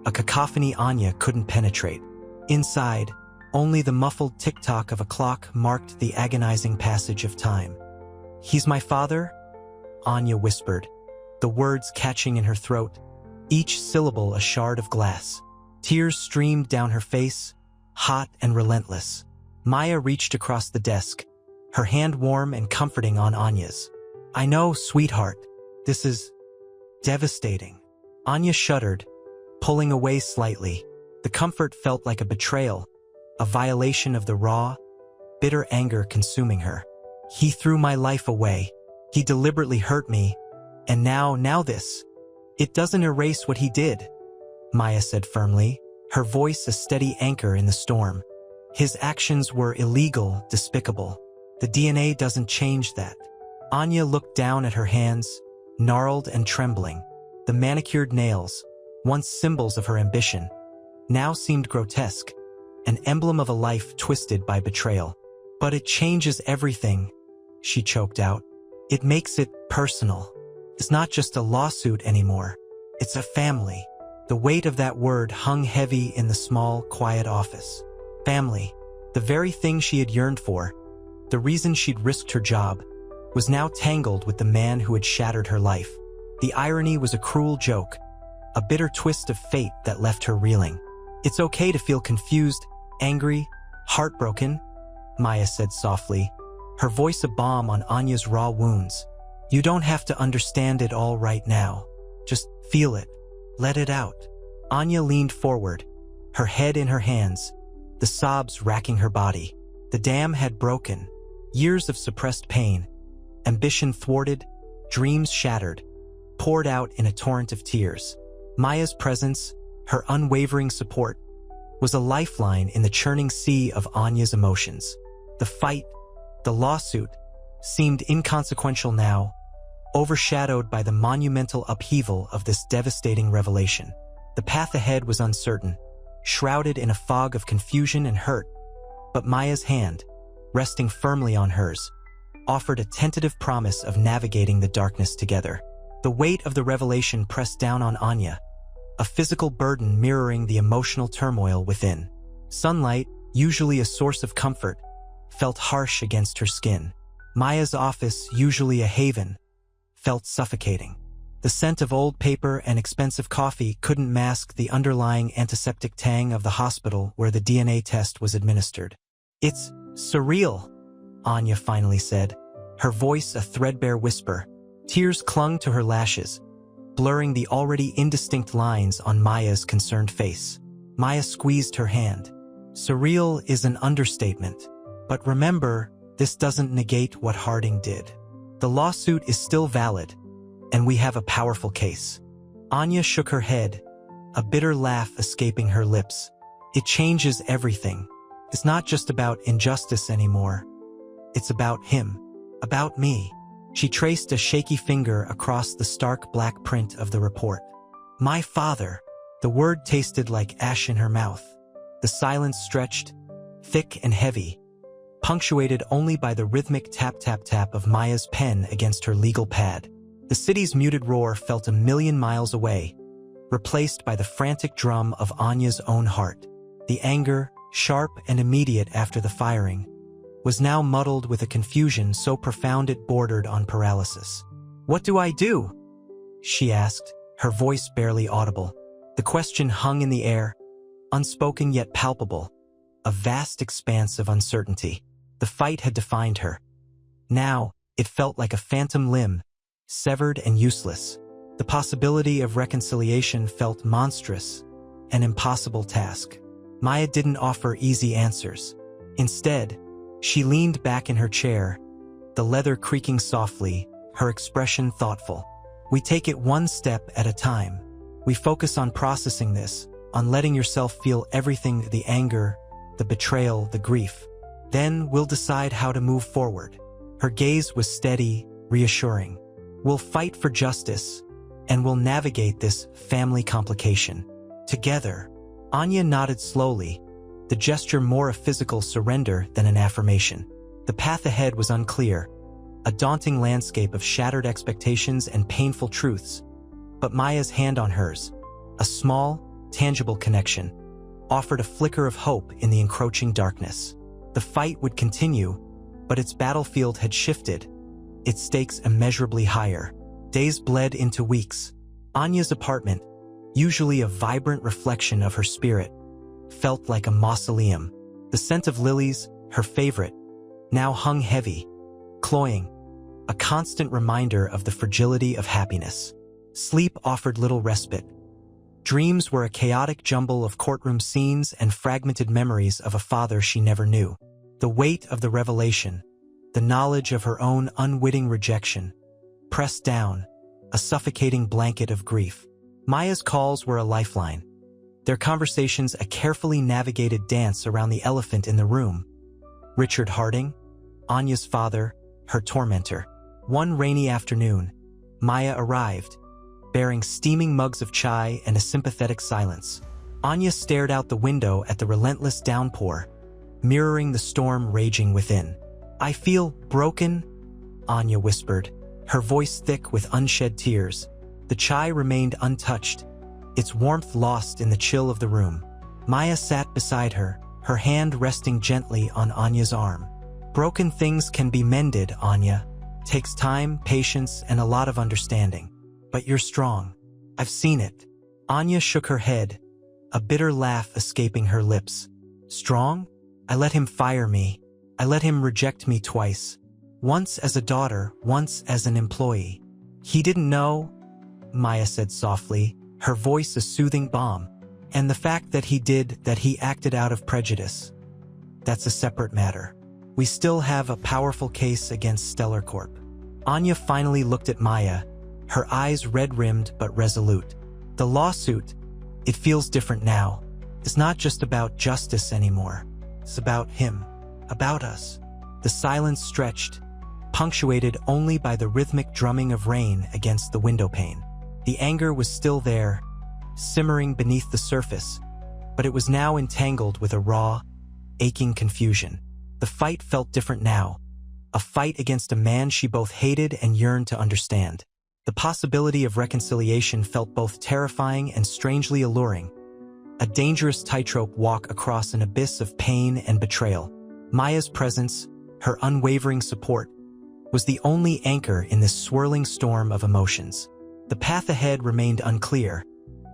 a cacophony Anya couldn't penetrate. Inside, only the muffled tick-tock of a clock marked the agonizing passage of time. He's my father? Anya whispered, the words catching in her throat, each syllable a shard of glass. Tears streamed down her face, hot and relentless. Maya reached across the desk, her hand warm and comforting on Anya's. I know, sweetheart, this is devastating. Anya shuddered, pulling away slightly. The comfort felt like a betrayal, a violation of the raw, bitter anger consuming her. He threw my life away. He deliberately hurt me. And now this. It doesn't erase what he did, Maya said firmly, her voice a steady anchor in the storm. His actions were illegal, despicable. The DNA doesn't change that. Anya looked down at her hands, gnarled and trembling. The manicured nails, once symbols of her ambition, now seemed grotesque, an emblem of a life twisted by betrayal. But it changes everything, she choked out. It makes it personal. It's not just a lawsuit anymore. It's a family. The weight of that word hung heavy in the small, quiet office. Family, the very thing she had yearned for, the reason she'd risked her job, was now tangled with the man who had shattered her life. The irony was a cruel joke, a bitter twist of fate that left her reeling. It's okay to feel confused, angry, heartbroken, Maya said softly, her voice a balm on Anya's raw wounds. You don't have to understand it all right now. Just feel it. Let it out. Anya leaned forward, her head in her hands, the sobs racking her body. The dam had broken. Years of suppressed pain, ambition thwarted, dreams shattered, poured out in a torrent of tears. Maya's presence, her unwavering support, was a lifeline in the churning sea of Anya's emotions. The fight, the lawsuit, seemed inconsequential now, overshadowed by the monumental upheaval of this devastating revelation. The path ahead was uncertain, shrouded in a fog of confusion and hurt, but Maya's hand, resting firmly on hers, offered a tentative promise of navigating the darkness together. The weight of the revelation pressed down on Anya, a physical burden mirroring the emotional turmoil within. Sunlight, usually a source of comfort, felt harsh against her skin. Maya's office, usually a haven, felt suffocating. The scent of old paper and expensive coffee couldn't mask the underlying antiseptic tang of the hospital where the DNA test was administered. "It's surreal," Anya finally said, her voice a threadbare whisper. Tears clung to her lashes, blurring the already indistinct lines on Maya's concerned face. Maya squeezed her hand. "Surreal is an understatement. But remember, this doesn't negate what Harding did. The lawsuit is still valid, and we have a powerful case." Anya shook her head, a bitter laugh escaping her lips. "It changes everything. It's not just about injustice anymore. It's about him. About me." She traced a shaky finger across the stark black print of the report. "My father." The word tasted like ash in her mouth. The silence stretched, thick and heavy, punctuated only by the rhythmic tap-tap-tap of Maya's pen against her legal pad. The city's muted roar felt a million miles away, replaced by the frantic drum of Anya's own heart. The anger, sharp and immediate after the firing, was now muddled with a confusion so profound it bordered on paralysis. "What do I do?" she asked, her voice barely audible. The question hung in the air, unspoken yet palpable, a vast expanse of uncertainty. The fight had defined her. Now, it felt like a phantom limb, severed and useless. The possibility of reconciliation felt monstrous, an impossible task. Maya didn't offer easy answers. Instead, she leaned back in her chair, the leather creaking softly, her expression thoughtful. "We take it one step at a time. We focus on processing this, on letting yourself feel everything, the anger, the betrayal, the grief. Then we'll decide how to move forward." Her gaze was steady, reassuring. "We'll fight for justice, and we'll navigate this family complication together." Anya nodded slowly, the gesture more a physical surrender than an affirmation. The path ahead was unclear, a daunting landscape of shattered expectations and painful truths. But Maya's hand on hers, a small, tangible connection, offered a flicker of hope in the encroaching darkness. The fight would continue, but its battlefield had shifted, its stakes immeasurably higher. Days bled into weeks. Anya's apartment, usually a vibrant reflection of her spirit, felt like a mausoleum. The scent of lilies, her favorite, now hung heavy, cloying, a constant reminder of the fragility of happiness. Sleep offered little respite. Dreams were a chaotic jumble of courtroom scenes and fragmented memories of a father she never knew. The weight of the revelation, the knowledge of her own unwitting rejection, pressed down, a suffocating blanket of grief. Maya's calls were a lifeline, their conversations a carefully navigated dance around the elephant in the room. Richard Harding, Anya's father, her tormentor. One rainy afternoon, Maya arrived, bearing steaming mugs of chai and a sympathetic silence. Anya stared out the window at the relentless downpour, mirroring the storm raging within. "I feel broken," Anya whispered, her voice thick with unshed tears. The chai remained untouched, its warmth lost in the chill of the room. Maya sat beside her, her hand resting gently on Anya's arm. "Broken things can be mended, Anya. Takes time, patience, and a lot of understanding. But you're strong. I've seen it." Anya shook her head, a bitter laugh escaping her lips. "Strong? I let him fire me. I let him reject me twice. Once as a daughter, once as an employee. He didn't know," Maya said softly, her voice a soothing balm. "And the fact that he did, that he acted out of prejudice, that's a separate matter. We still have a powerful case against Stellar Corp." Anya finally looked at Maya, her eyes red-rimmed but resolute. "The lawsuit, it feels different now. It's not just about justice anymore. It's about him, about us." The silence stretched, punctuated only by the rhythmic drumming of rain against the windowpane. The anger was still there, simmering beneath the surface, but it was now entangled with a raw, aching confusion. The fight felt different now. A fight against a man she both hated and yearned to understand. The possibility of reconciliation felt both terrifying and strangely alluring. A dangerous tightrope walk across an abyss of pain and betrayal. Maya's presence, her unwavering support, was the only anchor in this swirling storm of emotions. The path ahead remained unclear,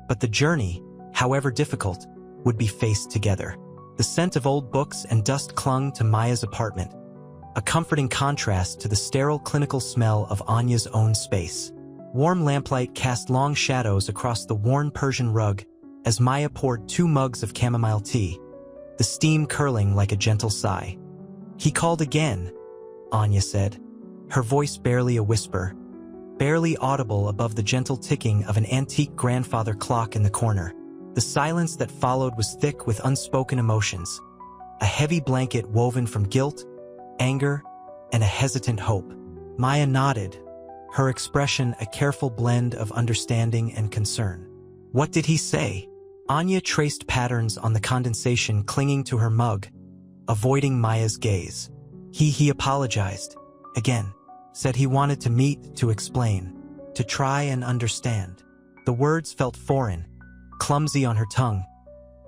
but the journey, however difficult, would be faced together. The scent of old books and dust clung to Maya's apartment, a comforting contrast to the sterile clinical smell of Anya's own space. Warm lamplight cast long shadows across the worn Persian rug as Maya poured 2 mugs of chamomile tea, the steam curling like a gentle sigh. "He called again," Anya said, her voice barely a whisper, barely audible above the gentle ticking of an antique grandfather clock in the corner. The silence that followed was thick with unspoken emotions, a heavy blanket woven from guilt, anger, and a hesitant hope. Maya nodded, her expression a careful blend of understanding and concern. "What did he say?" Anya traced patterns on the condensation clinging to her mug, avoiding Maya's gaze. He apologized. Again, said he wanted to meet, to explain, to try and understand. The words felt foreign, clumsy on her tongue,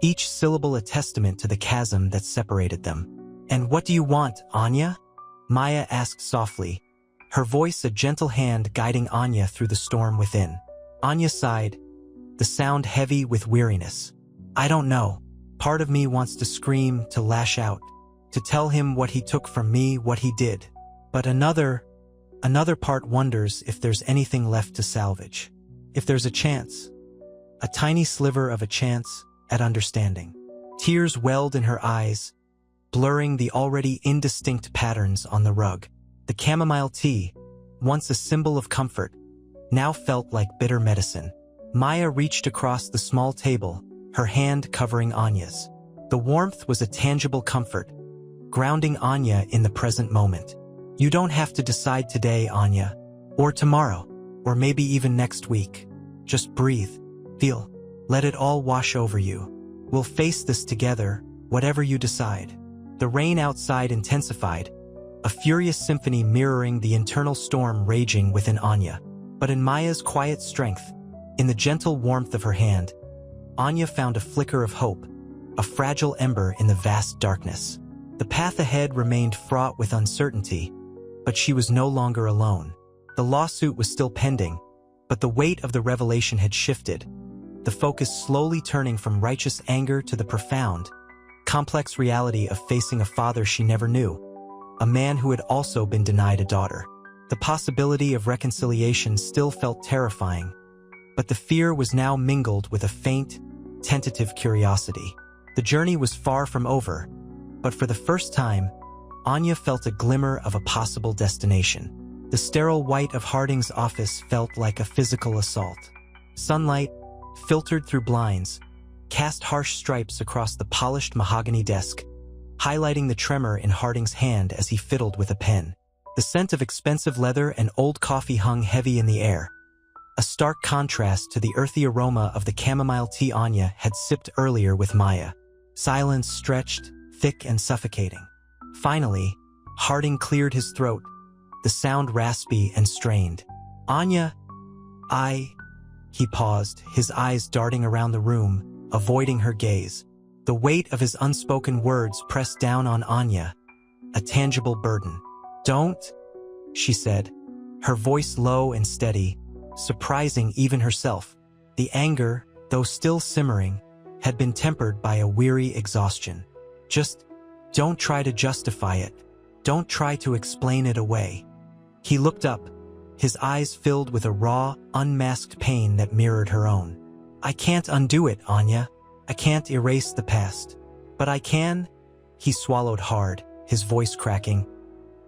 each syllable a testament to the chasm that separated them. "And what do you want, Anya?" Maya asked softly, her voice a gentle hand guiding Anya through the storm within. Anya sighed, the sound heavy with weariness. "I don't know. Part of me wants to scream, to lash out, to tell him what he took from me, what he did. But another part wonders if there's anything left to salvage. If there's a chance. A tiny sliver of a chance at understanding." Tears welled in her eyes, blurring the already indistinct patterns on the rug. The chamomile tea, once a symbol of comfort, now felt like bitter medicine. Maya reached across the small table, her hand covering Anya's. The warmth was a tangible comfort, grounding Anya in the present moment. "You don't have to decide today, Anya, or tomorrow, or maybe even next week. Just breathe, feel, let it all wash over you. We'll face this together, whatever you decide." The rain outside intensified, a furious symphony mirroring the internal storm raging within Anya. But in Maya's quiet strength, in the gentle warmth of her hand, Anya found a flicker of hope, a fragile ember in the vast darkness. The path ahead remained fraught with uncertainty, but she was no longer alone. The lawsuit was still pending, but the weight of the revelation had shifted, the focus slowly turning from righteous anger to the profound, complex reality of facing a father she never knew, a man who had also been denied a daughter. The possibility of reconciliation still felt terrifying, but the fear was now mingled with a faint, tentative curiosity. The journey was far from over, but for the first time, Anya felt a glimmer of a possible destination. The sterile white of Harding's office felt like a physical assault. Sunlight, filtered through blinds, cast harsh stripes across the polished mahogany desk, highlighting the tremor in Harding's hand as he fiddled with a pen. The scent of expensive leather and old coffee hung heavy in the air, a stark contrast to the earthy aroma of the chamomile tea Anya had sipped earlier with Maya. Silence stretched, thick and suffocating. Finally, Harding cleared his throat, the sound raspy and strained. "Anya, He paused, his eyes darting around the room, avoiding her gaze. The weight of his unspoken words pressed down on Anya, a tangible burden. "Don't," she said, her voice low and steady, surprising even herself. The anger, though still simmering, had been tempered by a weary exhaustion. "Just don't try to justify it. Don't try to explain it away." He looked up, his eyes filled with a raw, unmasked pain that mirrored her own. "I can't undo it, Anya. I can't erase the past. But I can," he swallowed hard, his voice cracking.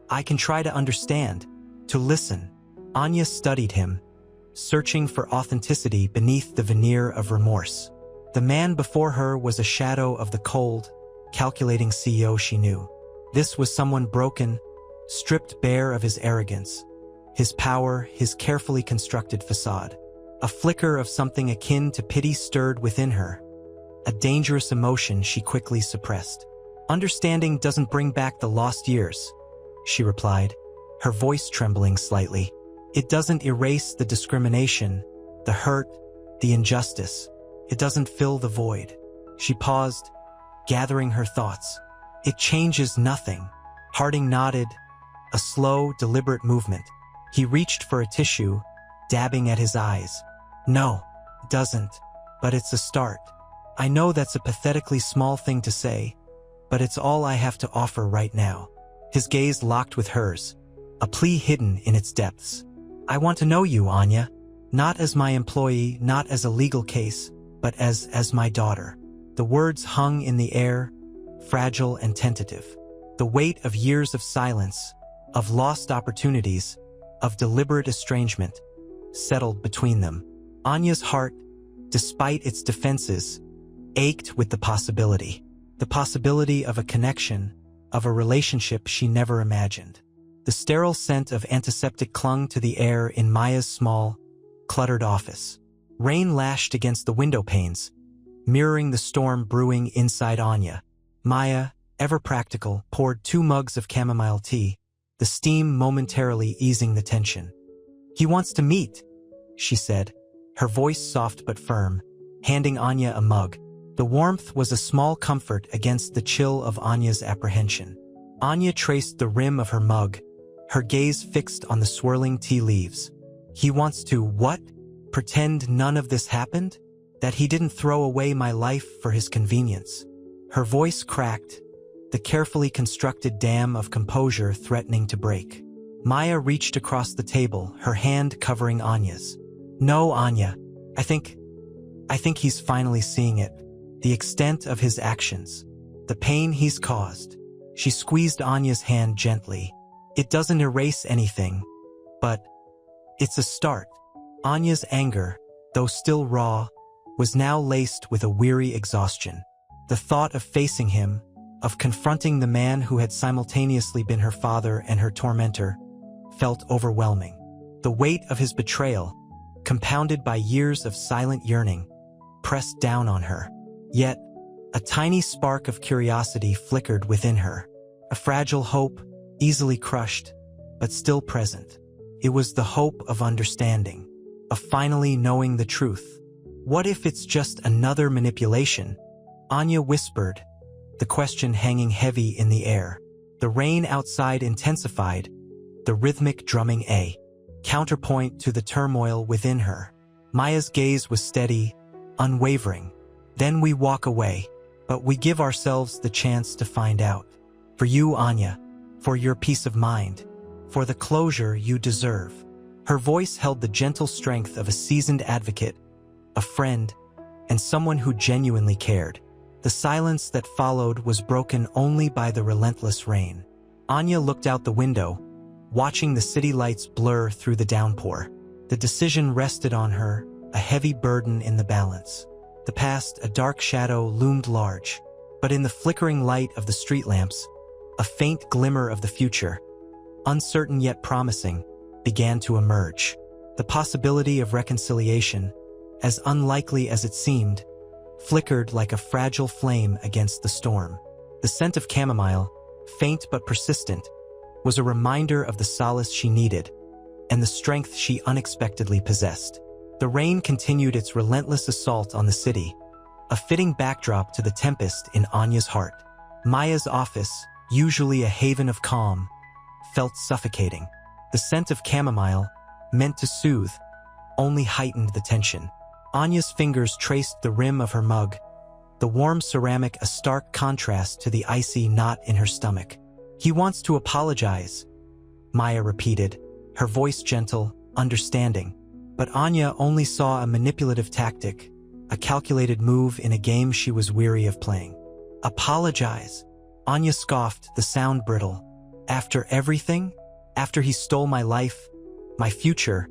"I can try to understand, to listen." Anya studied him, searching for authenticity beneath the veneer of remorse. The man before her was a shadow of the cold, calculating CEO she knew. This was someone broken, stripped bare of his arrogance, his power, his carefully constructed facade. A flicker of something akin to pity stirred within her, a dangerous emotion she quickly suppressed. Understanding doesn't bring back the lost years, she replied, her voice trembling slightly. It doesn't erase the discrimination, the hurt, the injustice. It doesn't fill the void. She paused, gathering her thoughts. It changes nothing. Harding nodded, a slow, deliberate movement. He reached for a tissue, dabbing at his eyes. No, it doesn't, but it's a start. I know that's a pathetically small thing to say, but it's all I have to offer right now. His gaze locked with hers, a plea hidden in its depths. I want to know you, Anya. Not as my employee, not as a legal case, but as my daughter. The words hung in the air, fragile and tentative. The weight of years of silence, of lost opportunities, of deliberate estrangement, settled between them. Anya's heart, despite its defenses, ached with the possibility of a connection, of a relationship she never imagined. The sterile scent of antiseptic clung to the air in Maya's small, cluttered office. Rain lashed against the window panes, mirroring the storm brewing inside Anya. Maya, ever practical, poured 2 mugs of chamomile tea, the steam momentarily easing the tension. He wants to meet, she said, her voice soft but firm, handing Anya a mug. The warmth was a small comfort against the chill of Anya's apprehension. Anya traced the rim of her mug, her gaze fixed on the swirling tea leaves. He wants to what? Pretend none of this happened? That he didn't throw away my life for his convenience? Her voice cracked, the carefully constructed dam of composure threatening to break. Maya reached across the table, her hand covering Anya's. No, Anya. I think he's finally seeing it. The extent of his actions. The pain he's caused. She squeezed Anya's hand gently. It doesn't erase anything, but it's a start. Anya's anger, though still raw, was now laced with a weary exhaustion. The thought of facing him, of confronting the man who had simultaneously been her father and her tormentor, felt overwhelming. The weight of his betrayal, compounded by years of silent yearning, pressed down on her. Yet, a tiny spark of curiosity flickered within her, a fragile hope, easily crushed, but still present. It was the hope of understanding, of finally knowing the truth. What if it's just another manipulation? Anya whispered, the question hanging heavy in the air. The rain outside intensified, the rhythmic drumming a counterpoint to the turmoil within her. Maya's gaze was steady, unwavering. Then we walk away, but we give ourselves the chance to find out. For you, Anya, for your peace of mind, for the closure you deserve. Her voice held the gentle strength of a seasoned advocate, a friend, and someone who genuinely cared. The silence that followed was broken only by the relentless rain. Anya looked out the window, watching the city lights blur through the downpour. The decision rested on her, a heavy burden in the balance. The past, a dark shadow, loomed large, but in the flickering light of the street lamps, a faint glimmer of the future, uncertain yet promising, began to emerge. The possibility of reconciliation, as unlikely as it seemed, flickered like a fragile flame against the storm. The scent of chamomile, faint but persistent, was a reminder of the solace she needed and the strength she unexpectedly possessed. The rain continued its relentless assault on the city, a fitting backdrop to the tempest in Anya's heart. Maya's office, usually a haven of calm, felt suffocating. The scent of chamomile, meant to soothe, only heightened the tension. Anya's fingers traced the rim of her mug, the warm ceramic a stark contrast to the icy knot in her stomach. He wants to apologize, Maya repeated, her voice gentle, understanding. But Anya only saw a manipulative tactic, a calculated move in a game she was weary of playing. Apologize? Anya scoffed, the sound brittle. After everything? After he stole my life, my future,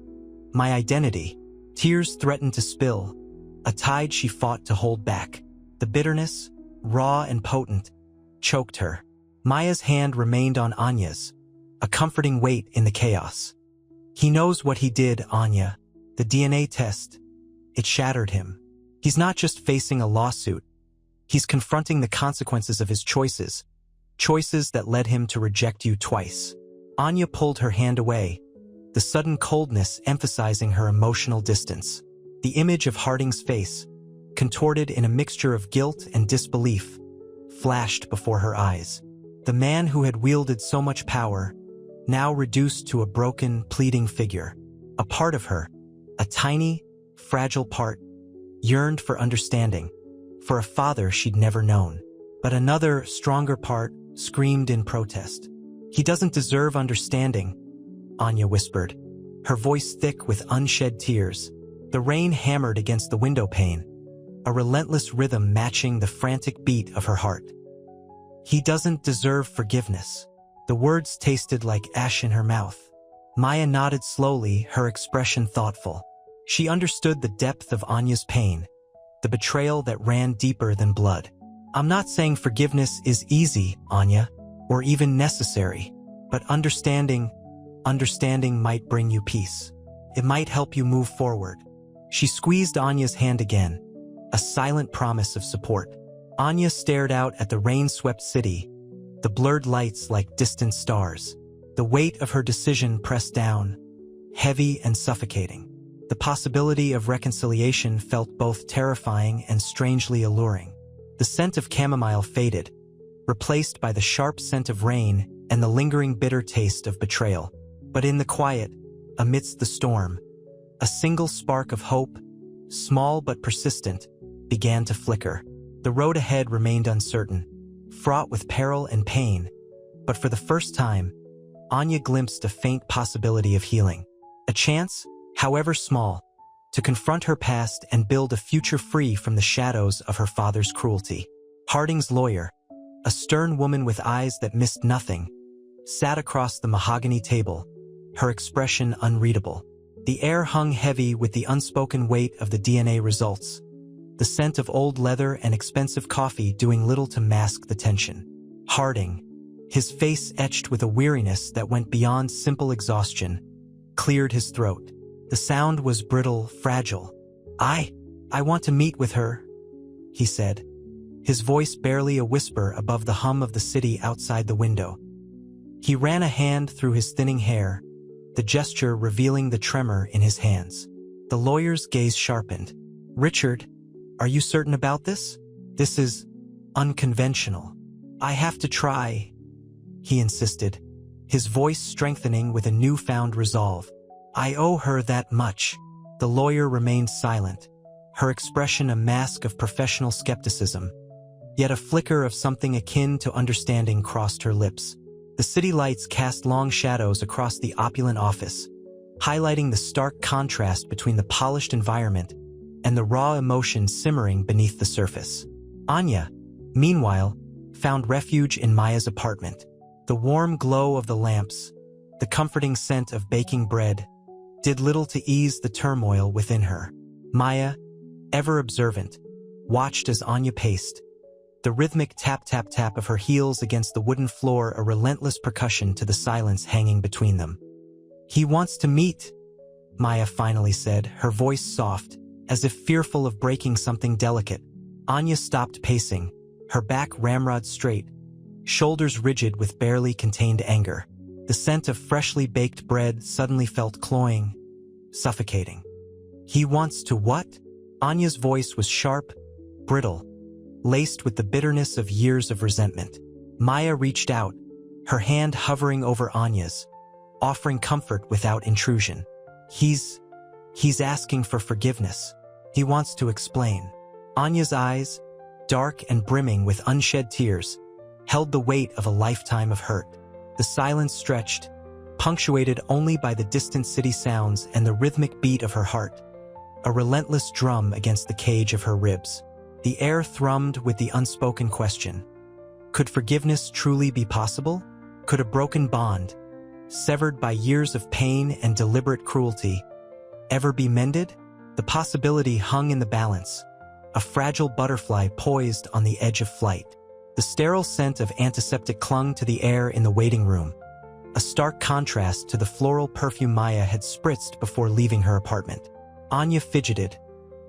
my identity? Tears threatened to spill, a tide she fought to hold back. The bitterness, raw and potent, choked her. Maya's hand remained on Anya's, a comforting weight in the chaos. He knows what he did, Anya. The DNA test, it shattered him. He's not just facing a lawsuit. He's confronting the consequences of his choices, choices that led him to reject you twice. Anya pulled her hand away, the sudden coldness emphasizing her emotional distance. The image of Harding's face, contorted in a mixture of guilt and disbelief, flashed before her eyes. The man who had wielded so much power, now reduced to a broken, pleading figure. A part of her, a tiny, fragile part, yearned for understanding, for a father she'd never known. But another, stronger part screamed in protest. "He doesn't deserve understanding," Anya whispered, her voice thick with unshed tears. The rain hammered against the window pane, a relentless rhythm matching the frantic beat of her heart. "He doesn't deserve forgiveness." The words tasted like ash in her mouth. Maya nodded slowly, her expression thoughtful. She understood the depth of Anya's pain, the betrayal that ran deeper than blood. "I'm not saying forgiveness is easy, Anya, or even necessary, but understanding might bring you peace. It might help you move forward." She squeezed Anya's hand again, a silent promise of support. Anya stared out at the rain-swept city, the blurred lights like distant stars. The weight of her decision pressed down, heavy and suffocating. The possibility of reconciliation felt both terrifying and strangely alluring. The scent of chamomile faded, replaced by the sharp scent of rain and the lingering bitter taste of betrayal. But in the quiet, amidst the storm, a single spark of hope, small but persistent, began to flicker. The road ahead remained uncertain, fraught with peril and pain, but for the first time, Anya glimpsed a faint possibility of healing. A chance, however small, to confront her past and build a future free from the shadows of her father's cruelty. Harding's lawyer, a stern woman with eyes that missed nothing, sat across the mahogany table, her expression unreadable. The air hung heavy with the unspoken weight of the DNA results, the scent of old leather and expensive coffee doing little to mask the tension. Harding, his face etched with a weariness that went beyond simple exhaustion, cleared his throat. The sound was brittle, fragile. I want to meet with her," he said, his voice barely a whisper above the hum of the city outside the window. He ran a hand through his thinning hair, the gesture revealing the tremor in his hands. The lawyer's gaze sharpened. "Richard, are you certain about this? This is unconventional. I have to try," he insisted, his voice strengthening with a newfound resolve. "I owe her that much." The lawyer remained silent, her expression a mask of professional skepticism, yet a flicker of something akin to understanding crossed her lips. The city lights cast long shadows across the opulent office, highlighting the stark contrast between the polished environment and the raw emotion simmering beneath the surface. Anya, meanwhile, found refuge in Maya's apartment. The warm glow of the lamps, the comforting scent of baking bread, did little to ease the turmoil within her. Maya, ever observant, watched as Anya paced, the rhythmic tap-tap-tap of her heels against the wooden floor a relentless percussion to the silence hanging between them. "He wants to meet," Maya finally said, her voice soft, as if fearful of breaking something delicate. Anya stopped pacing, her back ramrod straight, shoulders rigid with barely contained anger. The scent of freshly baked bread suddenly felt cloying, suffocating. "He wants to what?" Anya's voice was sharp, brittle, laced with the bitterness of years of resentment. Maya reached out, her hand hovering over Anya's, offering comfort without intrusion. He's asking for forgiveness. He wants to explain." Anya's eyes, dark and brimming with unshed tears, held the weight of a lifetime of hurt. The silence stretched, punctuated only by the distant city sounds and the rhythmic beat of her heart, a relentless drum against the cage of her ribs. The air thrummed with the unspoken question. Could forgiveness truly be possible? Could a broken bond, severed by years of pain and deliberate cruelty, ever be mended? The possibility hung in the balance, a fragile butterfly poised on the edge of flight. The sterile scent of antiseptic clung to the air in the waiting room, a stark contrast to the floral perfume Maya had spritzed before leaving her apartment. Anya fidgeted,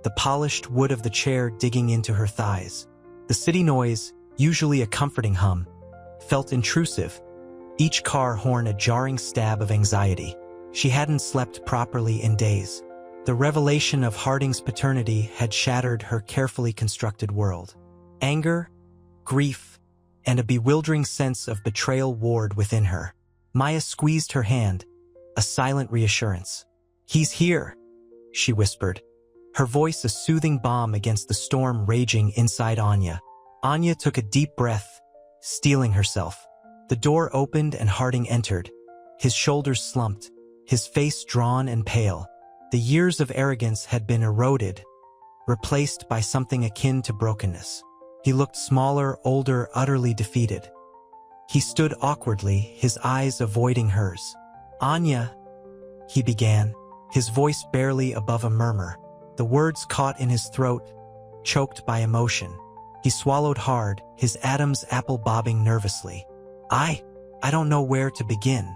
the polished wood of the chair digging into her thighs. The city noise, usually a comforting hum, felt intrusive, each car horn a jarring stab of anxiety. She hadn't slept properly in days. The revelation of Harding's paternity had shattered her carefully constructed world. Anger, grief, and a bewildering sense of betrayal warred within her. Maya squeezed her hand, a silent reassurance. "He's here," she whispered, her voice a soothing balm against the storm raging inside Anya. Anya took a deep breath, steeling herself. The door opened and Harding entered, his shoulders slumped, his face drawn and pale. The years of arrogance had been eroded, replaced by something akin to brokenness. He looked smaller, older, utterly defeated. He stood awkwardly, his eyes avoiding hers. "Anya," he began, his voice barely above a murmur. The words caught in his throat, choked by emotion. He swallowed hard, his Adam's apple bobbing nervously. I don't know where to begin."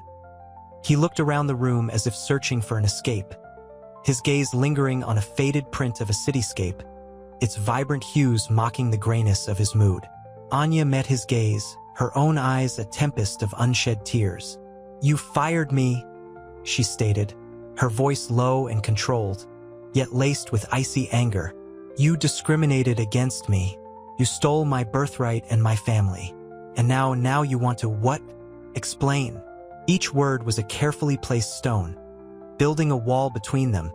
He looked around the room as if searching for an escape, his gaze lingering on a faded print of a cityscape, its vibrant hues mocking the grayness of his mood. Anya met his gaze, her own eyes a tempest of unshed tears. "You fired me," she stated, her voice low and controlled, yet laced with icy anger. "You discriminated against me. You stole my birthright and my family. And now you want to what? Explain." Each word was a carefully placed stone, building a wall between them,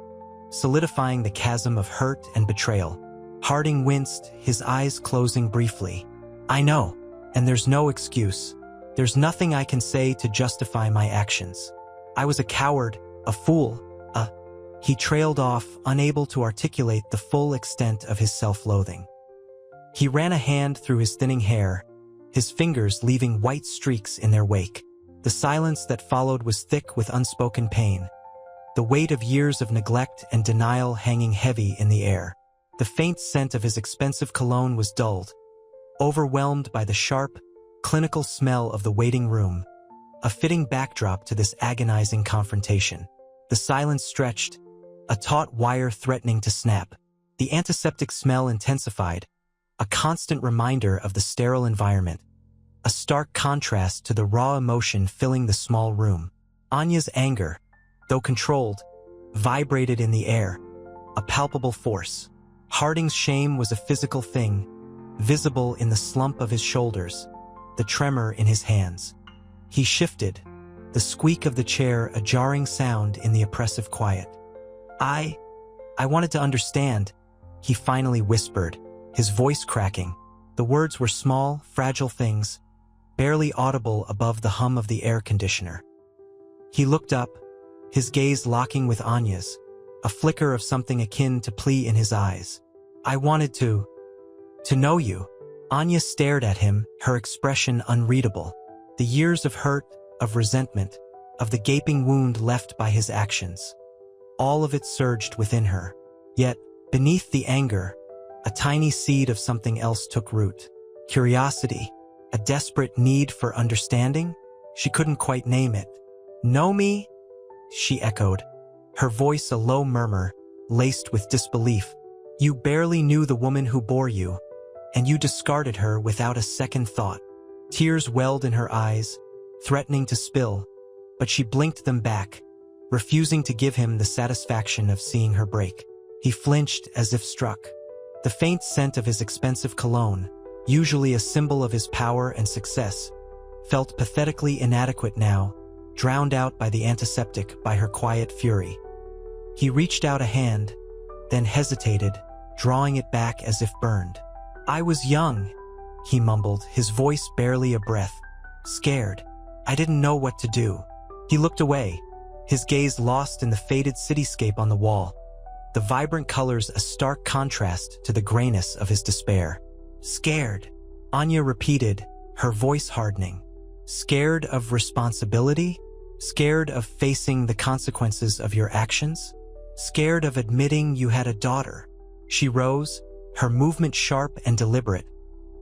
solidifying the chasm of hurt and betrayal. Harding winced, his eyes closing briefly. "I know, and there's no excuse. There's nothing I can say to justify my actions. I was a coward, a fool, He trailed off, unable to articulate the full extent of his self-loathing. He ran a hand through his thinning hair, his fingers leaving white streaks in their wake. The silence that followed was thick with unspoken pain, the weight of years of neglect and denial hanging heavy in the air. The faint scent of his expensive cologne was dulled, overwhelmed by the sharp, clinical smell of the waiting room, a fitting backdrop to this agonizing confrontation. The silence stretched, a taut wire threatening to snap. The antiseptic smell intensified, a constant reminder of the sterile environment, a stark contrast to the raw emotion filling the small room. Anya's anger, though controlled, vibrated in the air, a palpable force. Harding's shame was a physical thing, visible in the slump of his shoulders, the tremor in his hands. He shifted, the squeak of the chair a jarring sound in the oppressive quiet. I wanted to understand, he finally whispered, his voice cracking. The words were small, fragile things, barely audible above the hum of the air conditioner. He looked up, his gaze locking with Anya's, a flicker of something akin to plea in his eyes. I wanted to know you. Anya stared at him, her expression unreadable. The years of hurt, of resentment, of the gaping wound left by his actions. All of it surged within her. Yet, beneath the anger, a tiny seed of something else took root. Curiosity, a desperate need for understanding? She couldn't quite name it. Know me? She echoed, her voice a low murmur, laced with disbelief. You barely knew the woman who bore you, and you discarded her without a second thought. Tears welled in her eyes, threatening to spill, but she blinked them back, refusing to give him the satisfaction of seeing her break. He flinched as if struck. The faint scent of his expensive cologne, usually a symbol of his power and success, felt pathetically inadequate now, drowned out by the antiseptic by her quiet fury. He reached out a hand, then hesitated, drawing it back as if burned. I was young, he mumbled, his voice barely a breath. Scared. I didn't know what to do. He looked away, his gaze lost in the faded cityscape on the wall, the vibrant colors a stark contrast to the grayness of his despair. Scared, Anya repeated, her voice hardening. Scared of responsibility? Scared of facing the consequences of your actions? Scared of admitting you had a daughter? She rose, her movement sharp and deliberate,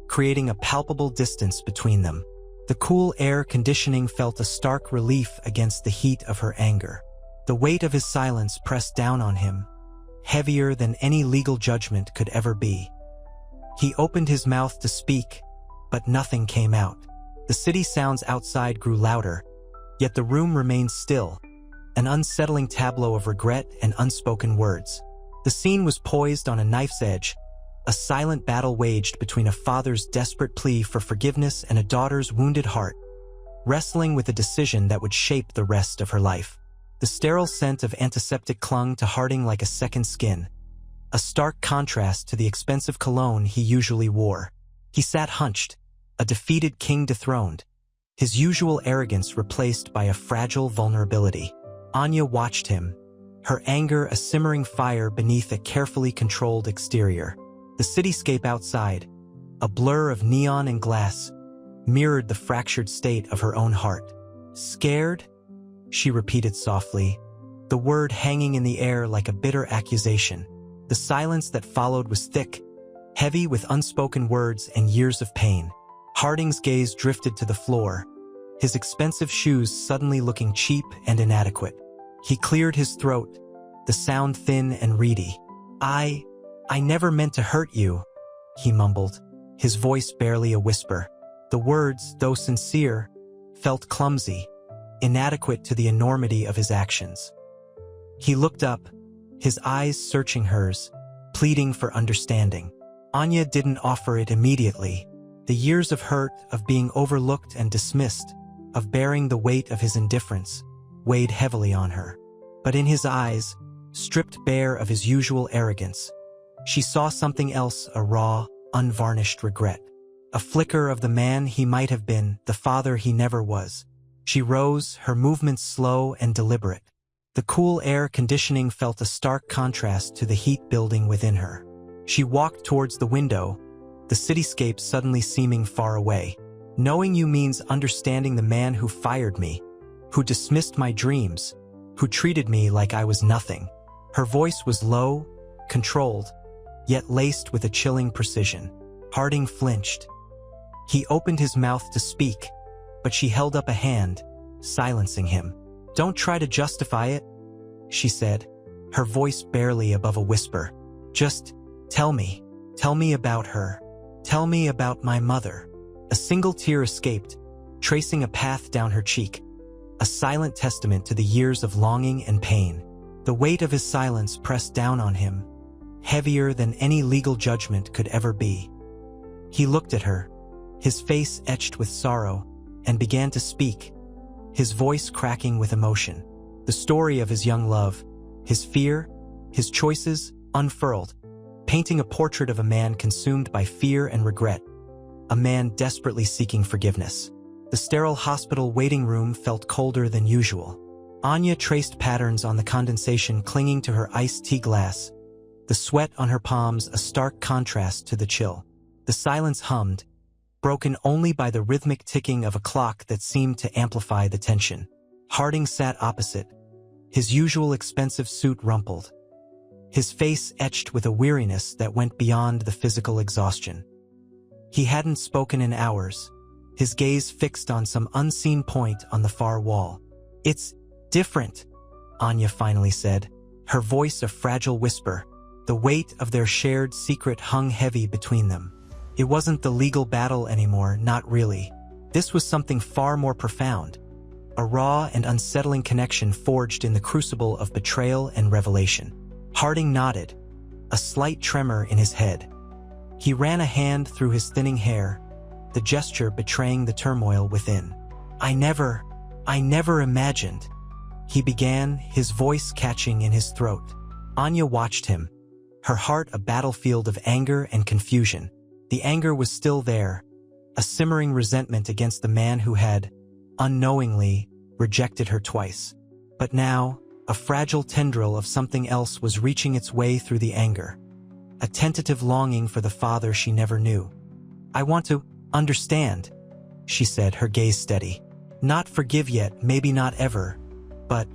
creating a palpable distance between them. The cool air conditioning felt a stark relief against the heat of her anger. The weight of his silence pressed down on him, heavier than any legal judgment could ever be. He opened his mouth to speak, but nothing came out. The city sounds outside grew louder, yet the room remained still, an unsettling tableau of regret and unspoken words. The scene was poised on a knife's edge, a silent battle waged between a father's desperate plea for forgiveness and a daughter's wounded heart, wrestling with a decision that would shape the rest of her life. The sterile scent of antiseptic clung to Harding like a second skin, a stark contrast to the expensive cologne he usually wore. He sat hunched, a defeated king dethroned, his usual arrogance replaced by a fragile vulnerability. Anya watched him, her anger a simmering fire beneath a carefully controlled exterior. The cityscape outside, a blur of neon and glass, mirrored the fractured state of her own heart. "Scared?" she repeated softly, the word hanging in the air like a bitter accusation. The silence that followed was thick, heavy with unspoken words and years of pain. Harding's gaze drifted to the floor, his expensive shoes suddenly looking cheap and inadequate. He cleared his throat, the sound thin and reedy. I never meant to hurt you," he mumbled, his voice barely a whisper. The words, though sincere, felt clumsy, inadequate to the enormity of his actions. He looked up, his eyes searching hers, pleading for understanding. Anya didn't offer it immediately. The years of hurt, of being overlooked and dismissed, of bearing the weight of his indifference, weighed heavily on her. But in his eyes, stripped bare of his usual arrogance, she saw something else, a raw, unvarnished regret. A flicker of the man he might have been, the father he never was. She rose, her movements slow and deliberate. The cool air conditioning felt a stark contrast to the heat building within her. She walked towards the window, the cityscape suddenly seeming far away. "Knowing you means understanding the man who fired me, who dismissed my dreams, who treated me like I was nothing." Her voice was low, controlled, yet laced with a chilling precision. Harding flinched. He opened his mouth to speak, but she held up a hand, silencing him. "Don't try to justify it," she said, her voice barely above a whisper. "Just tell me about her. Tell me about my mother." A single tear escaped, tracing a path down her cheek, a silent testament to the years of longing and pain. The weight of his silence pressed down on him, heavier than any legal judgment could ever be. He looked at her, his face etched with sorrow, and began to speak, his voice cracking with emotion. The story of his young love, his fear, his choices, unfurled, painting a portrait of a man consumed by fear and regret, a man desperately seeking forgiveness. The sterile hospital waiting room felt colder than usual. Anya traced patterns on the condensation clinging to her iced tea glass, the sweat on her palms a stark contrast to the chill. The silence hummed, broken only by the rhythmic ticking of a clock that seemed to amplify the tension. Harding sat opposite, his usual expensive suit rumpled, his face etched with a weariness that went beyond the physical exhaustion. He hadn't spoken in hours, his gaze fixed on some unseen point on the far wall. "It's different," Anya finally said, her voice a fragile whisper. The weight of their shared secret hung heavy between them. It wasn't the legal battle anymore, not really. This was something far more profound, a raw and unsettling connection forged in the crucible of betrayal and revelation. Harding nodded, a slight tremor in his head. He ran a hand through his thinning hair, the gesture betraying the turmoil within. I never imagined," he began, his voice catching in his throat. Anya watched him, her heart a battlefield of anger and confusion. The anger was still there, a simmering resentment against the man who had, unknowingly, rejected her twice. But now, a fragile tendril of something else was reaching its way through the anger, a tentative longing for the father she never knew. "I want to understand," she said, her gaze steady. "Not forgive yet, maybe not ever, but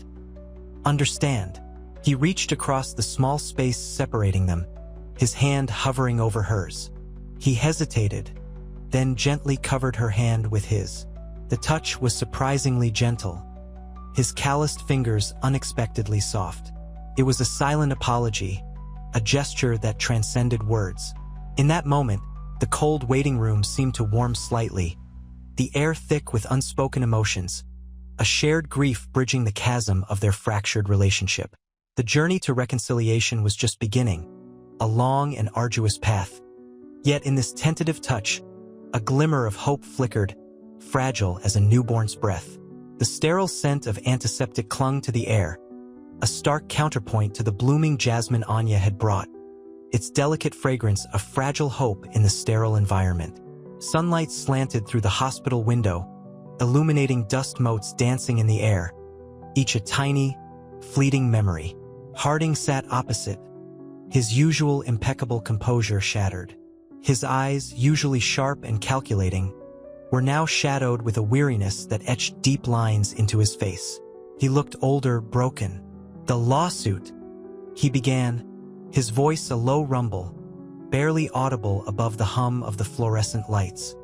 understand." He reached across the small space separating them, his hand hovering over hers. He hesitated, then gently covered her hand with his. The touch was surprisingly gentle, his calloused fingers unexpectedly soft. It was a silent apology, a gesture that transcended words. In that moment, the cold waiting room seemed to warm slightly, the air thick with unspoken emotions, a shared grief bridging the chasm of their fractured relationship. The journey to reconciliation was just beginning, a long and arduous path. Yet in this tentative touch, a glimmer of hope flickered, fragile as a newborn's breath. The sterile scent of antiseptic clung to the air, a stark counterpoint to the blooming jasmine Anya had brought, its delicate fragrance a fragile hope in the sterile environment. Sunlight slanted through the hospital window, illuminating dust motes dancing in the air, each a tiny, fleeting memory. Harding sat opposite, his usual impeccable composure shattered. His eyes, usually sharp and calculating, were now shadowed with a weariness that etched deep lines into his face. He looked older, broken. "The lawsuit," he began, his voice a low rumble, barely audible above the hum of the fluorescent lights.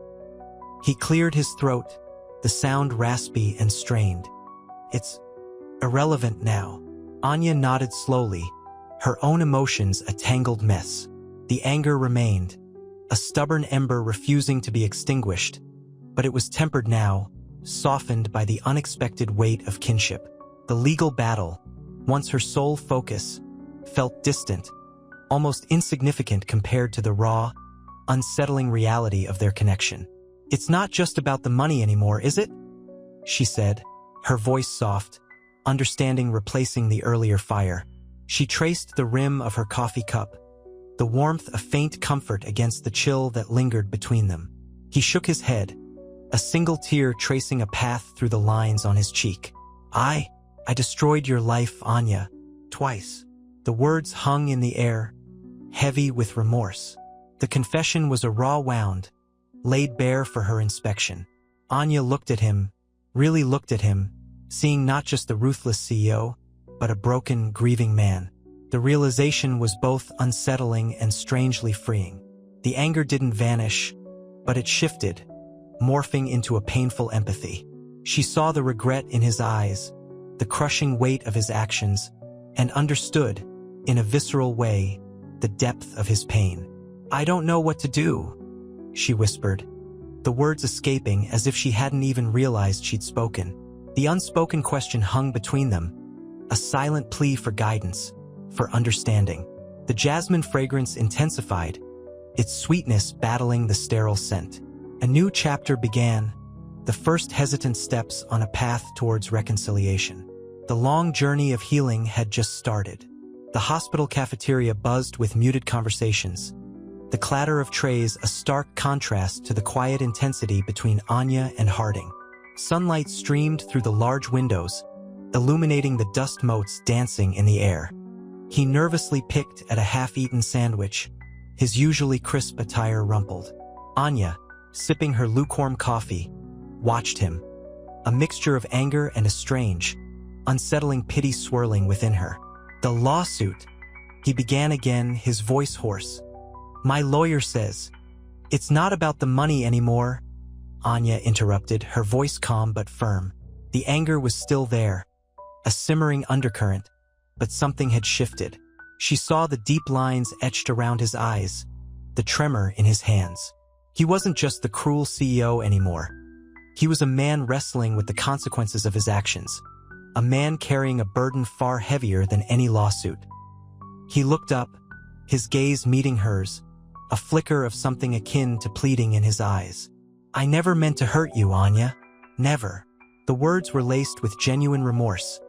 He cleared his throat, the sound raspy and strained. "It's irrelevant now." Anya nodded slowly, her own emotions a tangled mess. The anger remained, a stubborn ember refusing to be extinguished, but it was tempered now, softened by the unexpected weight of kinship. The legal battle, once her sole focus, felt distant, almost insignificant compared to the raw, unsettling reality of their connection. "It's not just about the money anymore, is it?" she said, her voice soft, understanding replacing the earlier fire. She traced the rim of her coffee cup, the warmth a faint comfort against the chill that lingered between them. He shook his head, a single tear tracing a path through the lines on his cheek. I destroyed your life, Anya, twice." The words hung in the air, heavy with remorse. The confession was a raw wound, laid bare for her inspection. Anya looked at him, really looked at him, seeing not just the ruthless CEO, but a broken, grieving man. The realization was both unsettling and strangely freeing. The anger didn't vanish, but it shifted, morphing into a painful empathy. She saw the regret in his eyes, the crushing weight of his actions, and understood, in a visceral way, the depth of his pain. "I don't know what to do," she whispered, the words escaping as if she hadn't even realized she'd spoken. The unspoken question hung between them, a silent plea for guidance, for understanding. The jasmine fragrance intensified, its sweetness battling the sterile scent. A new chapter began, the first hesitant steps on a path towards reconciliation. The long journey of healing had just started. The hospital cafeteria buzzed with muted conversations, the clatter of trays a stark contrast to the quiet intensity between Anya and Harding. Sunlight streamed through the large windows, illuminating the dust motes dancing in the air. He nervously picked at a half-eaten sandwich, his usually crisp attire rumpled. Anya, sipping her lukewarm coffee, watched him, a mixture of anger and a strange, unsettling pity swirling within her. "The lawsuit," he began again, his voice hoarse. "My lawyer says, it's not about the money anymore." Anya interrupted, her voice calm but firm. The anger was still there, a simmering undercurrent, but something had shifted. She saw the deep lines etched around his eyes, the tremor in his hands. He wasn't just the cruel CEO anymore. He was a man wrestling with the consequences of his actions, a man carrying a burden far heavier than any lawsuit. He looked up, his gaze meeting hers, a flicker of something akin to pleading in his eyes. "I never meant to hurt you, Anya. Never." The words were laced with genuine remorse,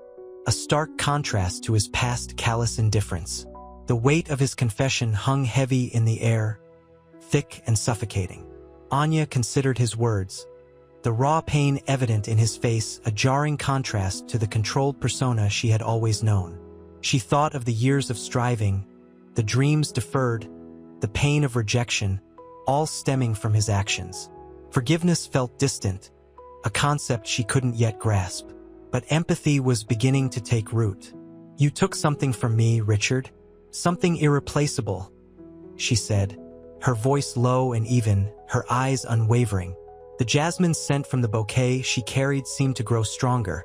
a stark contrast to his past callous indifference. The weight of his confession hung heavy in the air, thick and suffocating. Anya considered his words, the raw pain evident in his face a jarring contrast to the controlled persona she had always known. She thought of the years of striving, the dreams deferred, the pain of rejection, all stemming from his actions. Forgiveness felt distant, a concept she couldn't yet grasp. But empathy was beginning to take root. "You took something from me, Richard. Something irreplaceable," she said, her voice low and even, her eyes unwavering. The jasmine scent from the bouquet she carried seemed to grow stronger,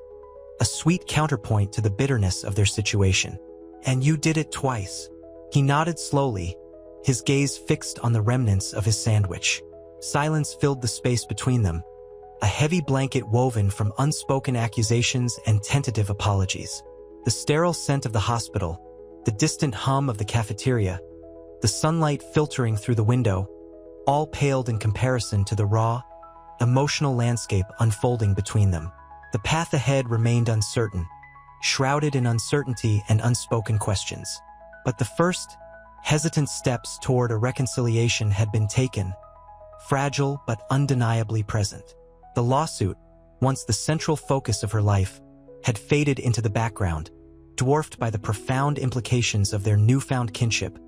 a sweet counterpoint to the bitterness of their situation. "And you did it twice." He nodded slowly, his gaze fixed on the remnants of his sandwich. Silence filled the space between them, a heavy blanket woven from unspoken accusations and tentative apologies. The sterile scent of the hospital, the distant hum of the cafeteria, the sunlight filtering through the window, all paled in comparison to the raw, emotional landscape unfolding between them. The path ahead remained uncertain, shrouded in uncertainty and unspoken questions. But the first, hesitant steps toward a reconciliation had been taken, fragile but undeniably present. The lawsuit, once the central focus of her life, had faded into the background, dwarfed by the profound implications of their newfound kinship,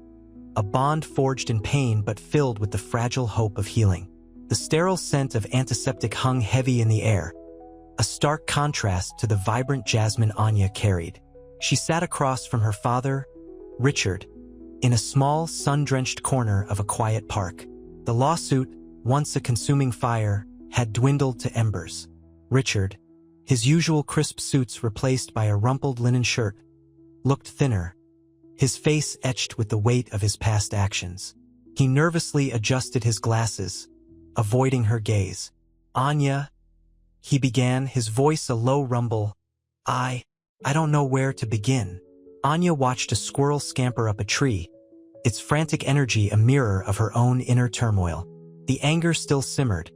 a bond forged in pain but filled with the fragile hope of healing. The sterile scent of antiseptic hung heavy in the air, a stark contrast to the vibrant jasmine Anya carried. She sat across from her father, Richard, in a small, sun-drenched corner of a quiet park. The lawsuit, once a consuming fire, had dwindled to embers. Richard, his usual crisp suits replaced by a rumpled linen shirt, looked thinner, his face etched with the weight of his past actions. He nervously adjusted his glasses, avoiding her gaze. "Anya," he began, his voice a low rumble. I don't know where to begin." Anya watched a squirrel scamper up a tree, its frantic energy a mirror of her own inner turmoil. The anger still simmered,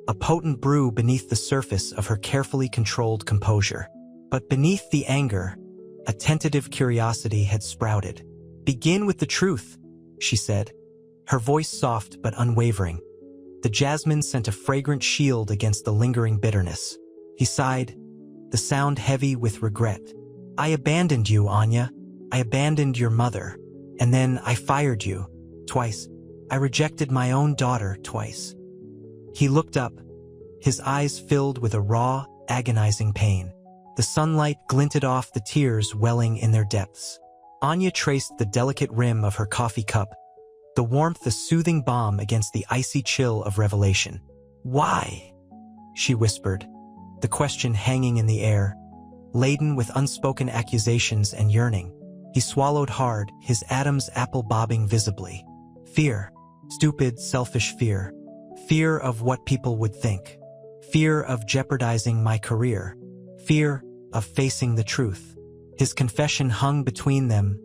a potent brew beneath the surface of her carefully controlled composure. But beneath the anger, a tentative curiosity had sprouted. "Begin with the truth," she said, her voice soft but unwavering. The jasmine sent a fragrant shield against the lingering bitterness. He sighed, the sound heavy with regret. "I abandoned you, Anya. I abandoned your mother. And then I fired you. Twice. I rejected my own daughter twice." He looked up, his eyes filled with a raw, agonizing pain. The sunlight glinted off the tears welling in their depths. Anya traced the delicate rim of her coffee cup, the warmth a soothing balm against the icy chill of revelation. "Why?" she whispered, the question hanging in the air, laden with unspoken accusations and yearning. He swallowed hard, his Adam's apple bobbing visibly. "Fear. Stupid, selfish fear. Fear of what people would think. Fear of jeopardizing my career. Fear of facing the truth." His confession hung between them,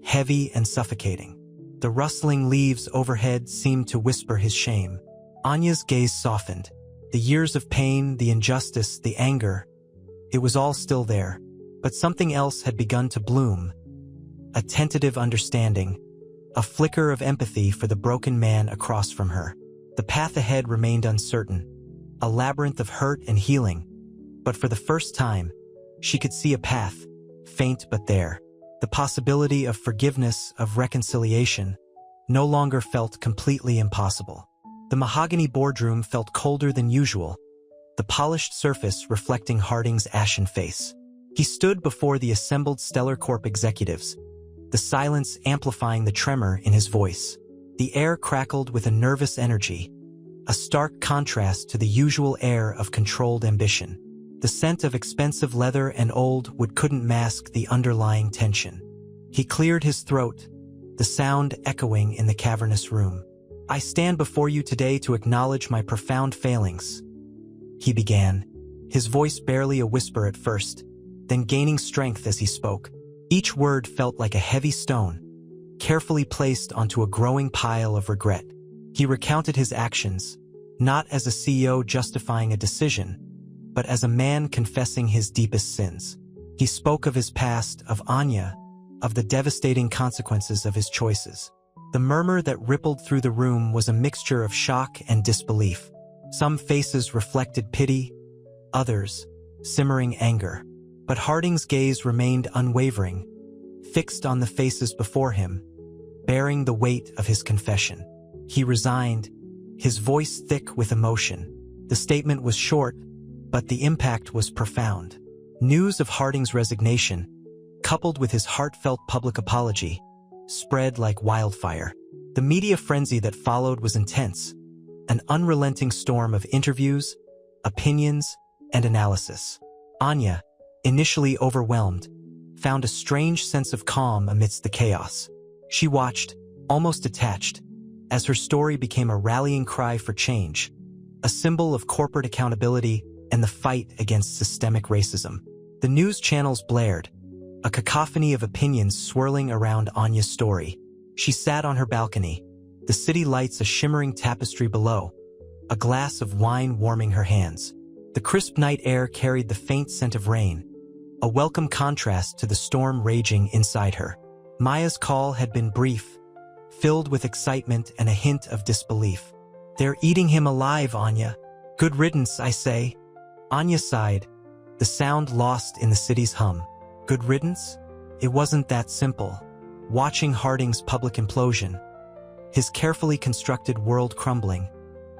heavy and suffocating. The rustling leaves overhead seemed to whisper his shame. Anya's gaze softened. The years of pain, the injustice, the anger, it was all still there. But something else had begun to bloom. A tentative understanding, a flicker of empathy for the broken man across from her. The path ahead remained uncertain, a labyrinth of hurt and healing. But for the first time, she could see a path, faint but there. The possibility of forgiveness, of reconciliation, no longer felt completely impossible. The mahogany boardroom felt colder than usual, the polished surface reflecting Harding's ashen face. He stood before the assembled Stellar Corp executives, the silence amplifying the tremor in his voice. The air crackled with a nervous energy, a stark contrast to the usual air of controlled ambition. The scent of expensive leather and old wood couldn't mask the underlying tension. He cleared his throat, the sound echoing in the cavernous room. "I stand before you today to acknowledge my profound failings," he began, his voice barely a whisper at first, then gaining strength as he spoke. Each word felt like a heavy stone, carefully placed onto a growing pile of regret. He recounted his actions, not as a CEO justifying a decision, but as a man confessing his deepest sins. He spoke of his past, of Anya, of the devastating consequences of his choices. The murmur that rippled through the room was a mixture of shock and disbelief. Some faces reflected pity, others, simmering anger. But Harding's gaze remained unwavering, fixed on the faces before him, bearing the weight of his confession. He resigned, his voice thick with emotion. The statement was short, but the impact was profound. News of Harding's resignation, coupled with his heartfelt public apology, spread like wildfire. The media frenzy that followed was intense, an unrelenting storm of interviews, opinions, and analysis. Anya, initially overwhelmed, found a strange sense of calm amidst the chaos. She watched, almost detached, as her story became a rallying cry for change, a symbol of corporate accountability and the fight against systemic racism. The news channels blared, a cacophony of opinions swirling around Anya's story. She sat on her balcony, the city lights a shimmering tapestry below, a glass of wine warming her hands. The crisp night air carried the faint scent of rain, a welcome contrast to the storm raging inside her. Maya's call had been brief, filled with excitement and a hint of disbelief. "They're eating him alive, Anya. Good riddance, I say." Anya sighed, the sound lost in the city's hum. Good riddance? It wasn't that simple. Watching Harding's public implosion, his carefully constructed world crumbling,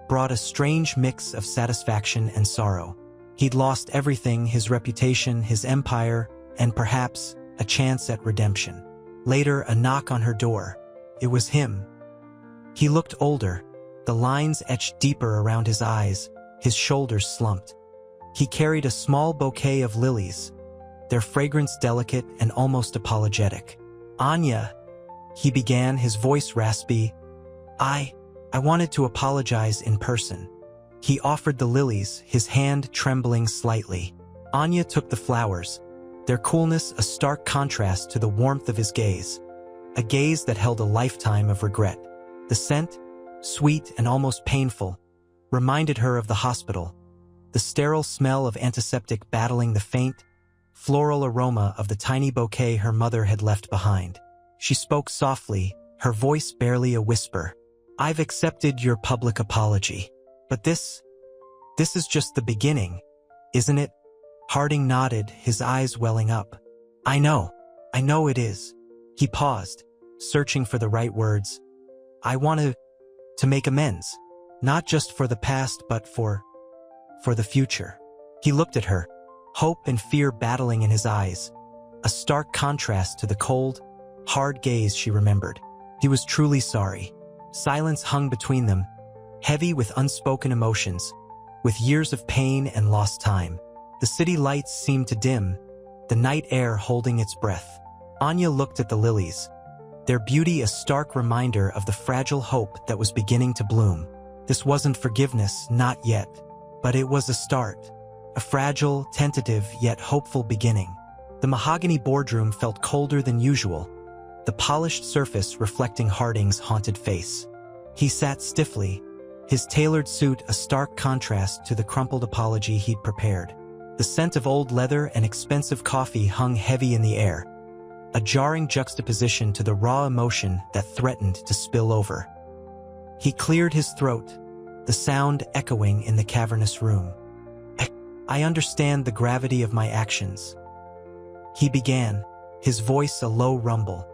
brought a strange mix of satisfaction and sorrow. He'd lost everything: his reputation, his empire, and perhaps a chance at redemption. Later, a knock on her door. It was him. He looked older, the lines etched deeper around his eyes, his shoulders slumped. He carried a small bouquet of lilies, their fragrance delicate and almost apologetic. "Anya," he began, his voice raspy, I wanted to apologize in person." He offered the lilies, his hand trembling slightly. Anya took the flowers, their coolness a stark contrast to the warmth of his gaze, a gaze that held a lifetime of regret. The scent, sweet and almost painful, reminded her of the hospital, the sterile smell of antiseptic battling the faint, floral aroma of the tiny bouquet her mother had left behind. She spoke softly, her voice barely a whisper. "I've accepted your public apology. But this is just the beginning, isn't it?" Harding nodded, his eyes welling up. I know it is." He paused, searching for the right words. "I want to make amends, not just for the past, but for the future." He looked at her, hope and fear battling in his eyes, a stark contrast to the cold, hard gaze she remembered. He was truly sorry. Silence hung between them, heavy with unspoken emotions, with years of pain and lost time. The city lights seemed to dim, the night air holding its breath. Anya looked at the lilies, their beauty a stark reminder of the fragile hope that was beginning to bloom. This wasn't forgiveness, not yet, but it was a start, a fragile, tentative, yet hopeful beginning. The mahogany boardroom felt colder than usual, the polished surface reflecting Harding's haunted face. He sat stiffly, his tailored suit a stark contrast to the crumpled apology he'd prepared. The scent of old leather and expensive coffee hung heavy in the air, a jarring juxtaposition to the raw emotion that threatened to spill over. He cleared his throat, the sound echoing in the cavernous room. "I understand the gravity of my actions," he began, his voice a low rumble.